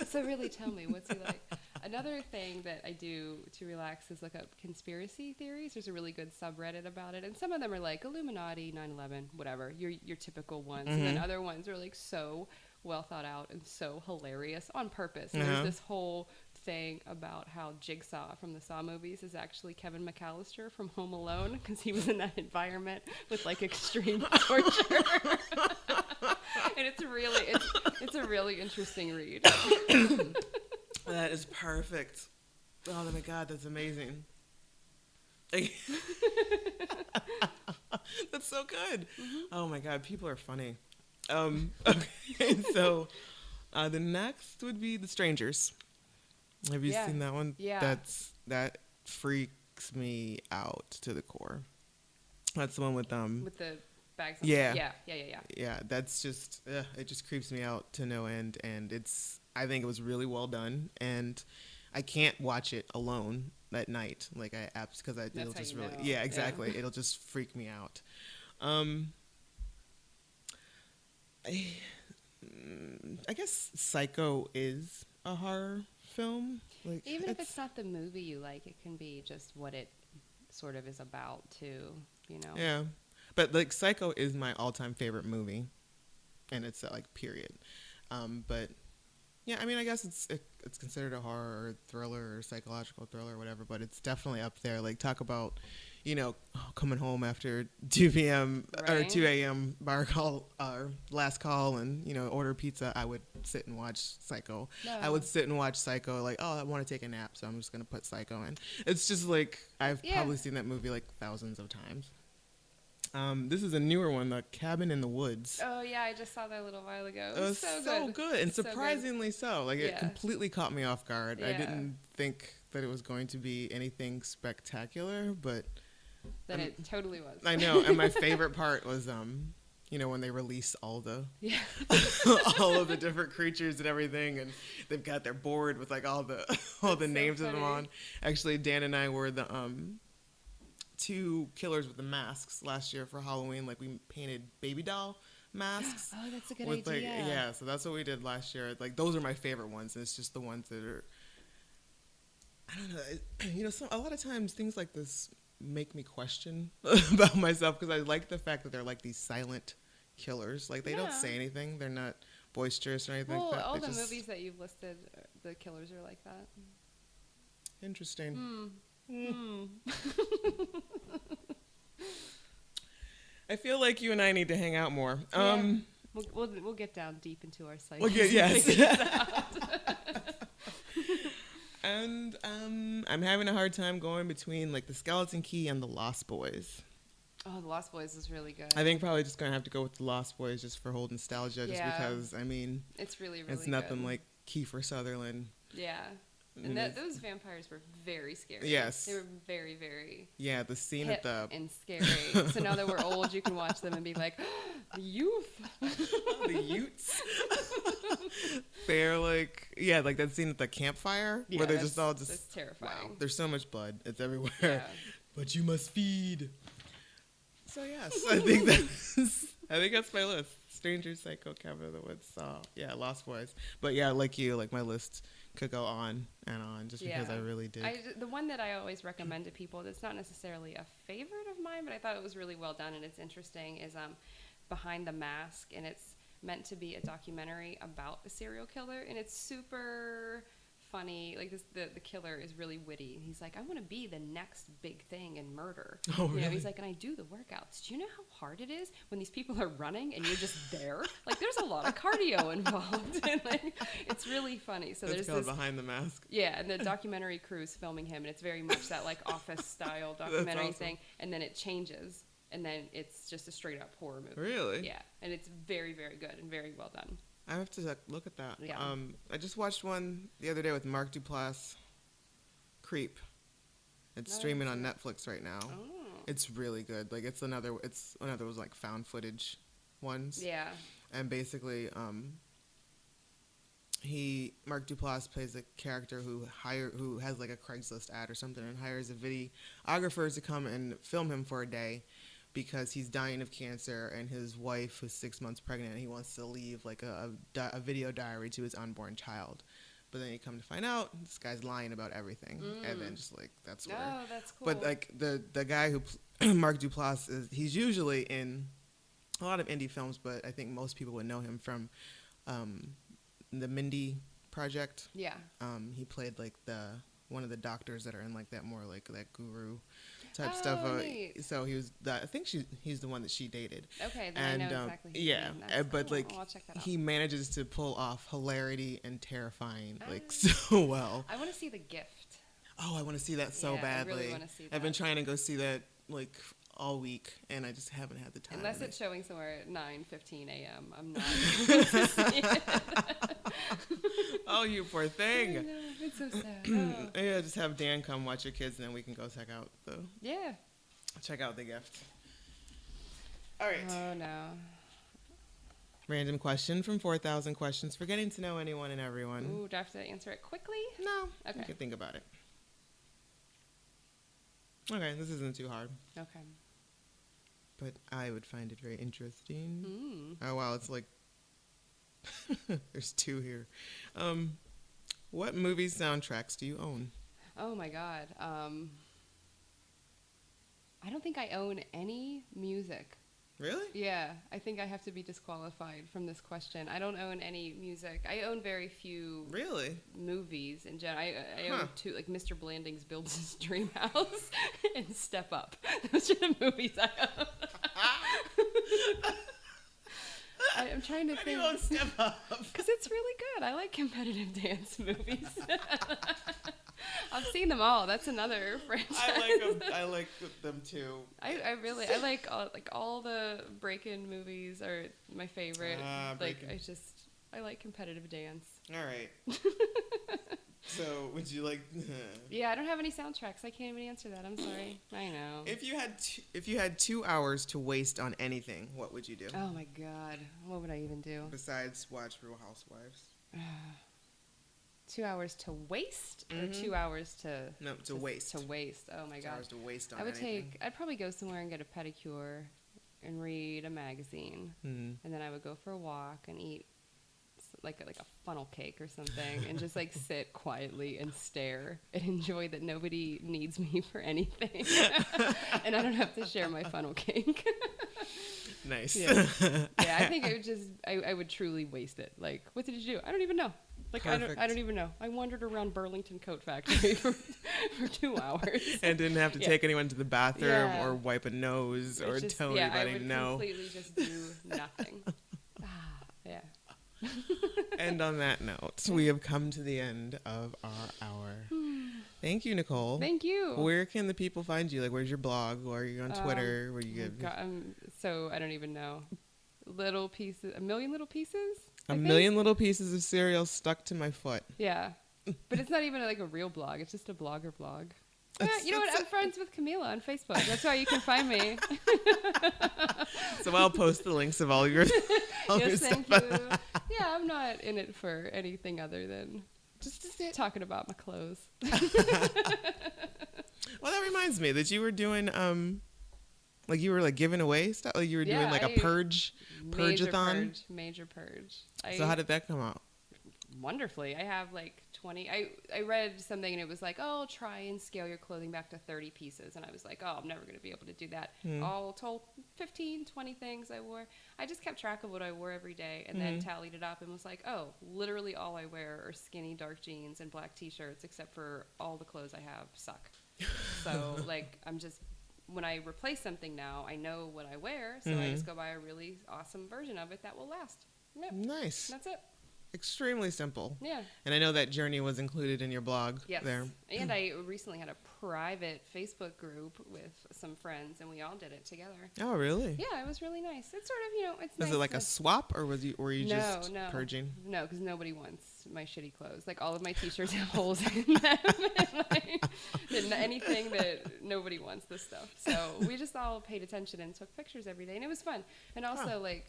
So really tell me, what's he like? Another thing that I do to relax is look up conspiracy theories. There's a really good subreddit about it, and some of them are like Illuminati, 9/11, whatever, your typical ones. Mm-hmm. And then other ones are like so well thought out and so hilarious on purpose. And there's this whole thing about how Jigsaw from the Saw movies is actually Kevin McAllister from Home Alone because he was in that environment with like extreme torture. And it's a really interesting read. That is perfect. Oh my God, that's amazing. That's so good. Mm-hmm. Oh my God, people are funny. Okay, so the next would be The Strangers. Have you seen that one? Yeah. That freaks me out to the core. That's the one with the bags. Yeah. Yeah, that's just it just creeps me out to no end, and I think it was really well done, and I can't watch it alone at night. Like it'll just really exactly. It'll just freak me out. I guess Psycho is a horror film. Like, even if it's not the movie you like, it can be just what it sort of is about too, Yeah, but like Psycho is my all-time favorite movie, and it's like period. But yeah, I mean, I guess it's considered a horror or thriller or psychological thriller or whatever, but it's definitely up there. Like talk about, coming home after 2 p.m. or 2 a.m. bar call or last call and, order pizza. I would sit and watch Psycho. No. I would sit and watch Psycho like, I want to take a nap, so I'm just going to put Psycho in. It's just like, I've probably seen that movie like thousands of times. This is a newer one, The Cabin in the Woods. Oh, yeah, I just saw that a little while ago. It was so good, and surprisingly so. Like, it completely caught me off guard. Yeah. I didn't think that it was going to be anything spectacular, but Then it totally was. I know. And my favorite part was, when they release all the all of the different creatures and everything, and they've got their board with like all the names of them on. Actually, Dan and I were the two killers with the masks last year for Halloween. Like, we painted baby doll masks. Oh, that's a good with idea. Like, so that's what we did last year. Like, those are my favorite ones, and it's just the ones that are, I don't know, a lot of times things like this make me question about myself, because I like the fact that they're like these silent killers. Like, they don't say anything. They're not boisterous or anything like that. All the movies that you've listed, the killers are like that. Interesting. I feel like you and I need to hang out more. We'll get down deep into our psyche. Yes. And I'm having a hard time going between like the Skeleton Key and the Lost Boys. Oh, the Lost Boys is really good. I think probably just gonna have to go with the Lost Boys just for old nostalgia, just because it's really it's nothing good. like Kiefer Sutherland. Yeah. And those vampires were very scary. Yes. They were very, very the scene at the... and scary. So now that we're old, you can watch them and be like, the youth. The Utes. They're like... Yeah, like that scene at the campfire where they're just all just... That's terrifying. Wow, there's so much blood. It's everywhere. Yeah. But you must feed. So yes, I think that's my list. Stranger, Psycho, Cabin in the Woods, Saw. Yeah, Lost Boys. But yeah, like you, like my list could go on and on just because I really did. The one that I always recommend to people that's not necessarily a favorite of mine, but I thought it was really well done and it's interesting, is Behind the Mask, and it's meant to be a documentary about a serial killer, and it's super funny. Like, the killer is really witty, and he's like, I want to be the next big thing in murder. Oh, really? He's like, and I do the workouts. Do you know how hard it is when these people are running and you're just there? Like, there's a lot of cardio involved, and like, it's really funny. So That's there's called Behind the Mask. Yeah, and the documentary crew is filming him, and it's very much that like Office style documentary awesome. thing, and then it changes, and then it's just a straight up horror movie. Really? Yeah, and it's very, very good and very well done. I have to look at that. Yeah. I just watched one the other day with Mark Duplass, Creep. It's streaming on Netflix right now. Oh. It's really good. Like, it's another one of those like found footage ones. Yeah. And basically, Mark Duplass plays a character who has like a Craigslist ad or something, and hires a videographer to come and film him for a day, because he's dying of cancer, and his wife, who's 6 months pregnant, and he wants to leave like a video diary to his unborn child. But then you come to find out this guy's lying about everything, and then just like that's where. Oh, that's cool. But like the guy who Mark Duplass he's usually in a lot of indie films, but I think most people would know him from the Mindy Project. Yeah. He played like one of the doctors that are in like that more like that guru type stuff. Neat. So he was I think he's the one that she dated. Okay, then I know exactly. But cool. like I'll check that out. he manages to pull off hilarity and terrifying like so well. I want to see The Gift. Oh, I want to see that so badly. I really want to see that. I've been trying to go see that like all week, and I just haven't had the time. Unless it's showing somewhere at 9:15 a.m. I'm not going to see it. Oh, you poor thing. I know, it's so sad. Yeah, just have Dan come watch your kids, and then we can go check out The Gift. All right. Oh, no. Random question from 4,000 questions for getting to know anyone and everyone. Ooh, do I have to answer it quickly? No. Okay. You can think about it. Okay, this isn't too hard. Okay. But I would find it very interesting. Mm. Oh, wow, it's like... There's two here. What movie soundtracks do you own? Oh, my God. I don't think I own any music. Really? Yeah, I think I have to be disqualified from this question. I don't own any music. I own very few movies in general. I own two, like Mr. Blandings Builds His Dream House and Step Up. Those are the movies I own. I'm trying to think. Why do you own Step Up? Because it's really good. I like competitive dance movies. I've seen them all. That's another franchise. I like them too. I like all the break-in movies are my favorite. I like competitive dance. All right. So, would you like? Yeah, I don't have any soundtracks. I can't even answer that. I'm sorry. I know. If you had 2 hours to waste on anything, what would you do? Oh my God, what would I even do Besides watch Real Housewives? 2 hours to waste, or 2 hours to waste. To waste. Oh my 2 God. hours to waste on I would anything. I'd probably go somewhere and get a pedicure, and read a magazine, and then I would go for a walk and eat like a funnel cake or something, and just like sit quietly and stare and enjoy that nobody needs me for anything, and I don't have to share my funnel cake. Nice. Yeah. Yeah, I think I would truly waste it. Like, what did you do? I don't even know. Like, I don't even know. I wandered around Burlington Coat Factory for 2 hours. And didn't have to take anyone to the bathroom or wipe a nose or tell anybody no. I would completely just do nothing. Yeah. And on that note, we have come to the end of our hour. Thank you, Nicole. Thank you. Where can the people find you? Like, where's your blog? Or are you on Twitter? Where you give? So I don't even know. Little pieces, a million little pieces. A million little pieces of cereal stuck to my foot. Yeah, but it's not even like a real blog. It's just a blogger blog. Yeah, you know what? I'm friends with Kahmeela on Facebook. That's how you can find me. So I'll post the links of all your yes, thank you. Yeah, I'm not in it for anything other than just talking about my clothes. Well, that reminds me that you were doing like you were like giving away stuff. Like you were doing like a purge-a-thon. Major purge. So how did that come out? Wonderfully. I have like 20. I read something and it was like, oh, try and scale your clothing back to 30 pieces. And I was like, oh, I'm never going to be able to do that. All told, 15, 20 things I wore. I just kept track of what I wore every day and then tallied it up and was like, oh, literally all I wear are skinny dark jeans and black t-shirts, except for all the clothes I have suck. So like when I replace something now, I know what I wear. So I just go buy a really awesome version of it that will last. Yep. Nice. That's it. Extremely simple. Yeah. And I know that journey was included in your blog there. And I recently had a private Facebook group with some friends, and we all did it together. Oh, really? Yeah, it was really nice. It's sort of, it's was nice. it like a swap, or were you just purging? No, because nobody wants my shitty clothes. Like, all of my t-shirts have holes in them. And anything that nobody wants, this stuff. So we just all paid attention and took pictures every day, and it was fun. And also, when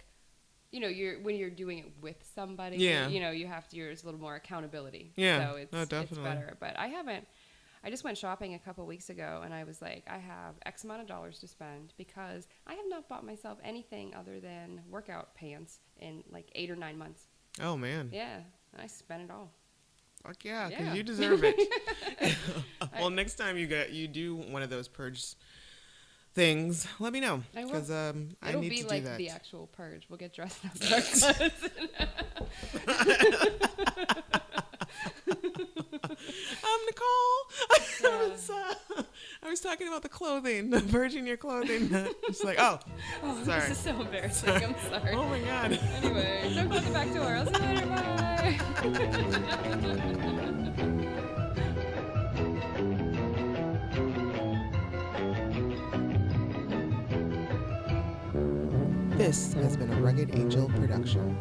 you're doing it with somebody, you have to, there's a little more accountability. Yeah. So it's better. But I just went shopping a couple weeks ago and I was like, I have X amount of dollars to spend because I have not bought myself anything other than workout pants in like 8 or 9 months. Oh, man. Yeah. And I spent it all. Fuck yeah, because you deserve it. Well, next time you do one of those purge things, let me know, because I need to do that. It'll be like the actual purge. We'll get dressed up in our clothes. Nicole. I was talking about the clothing, the purging your clothing. It's like, sorry. This is so embarrassing. I'm sorry. Oh my God. Anyway, don't close the back door. I'll see you later. Bye. This has been a Rugged Angel production.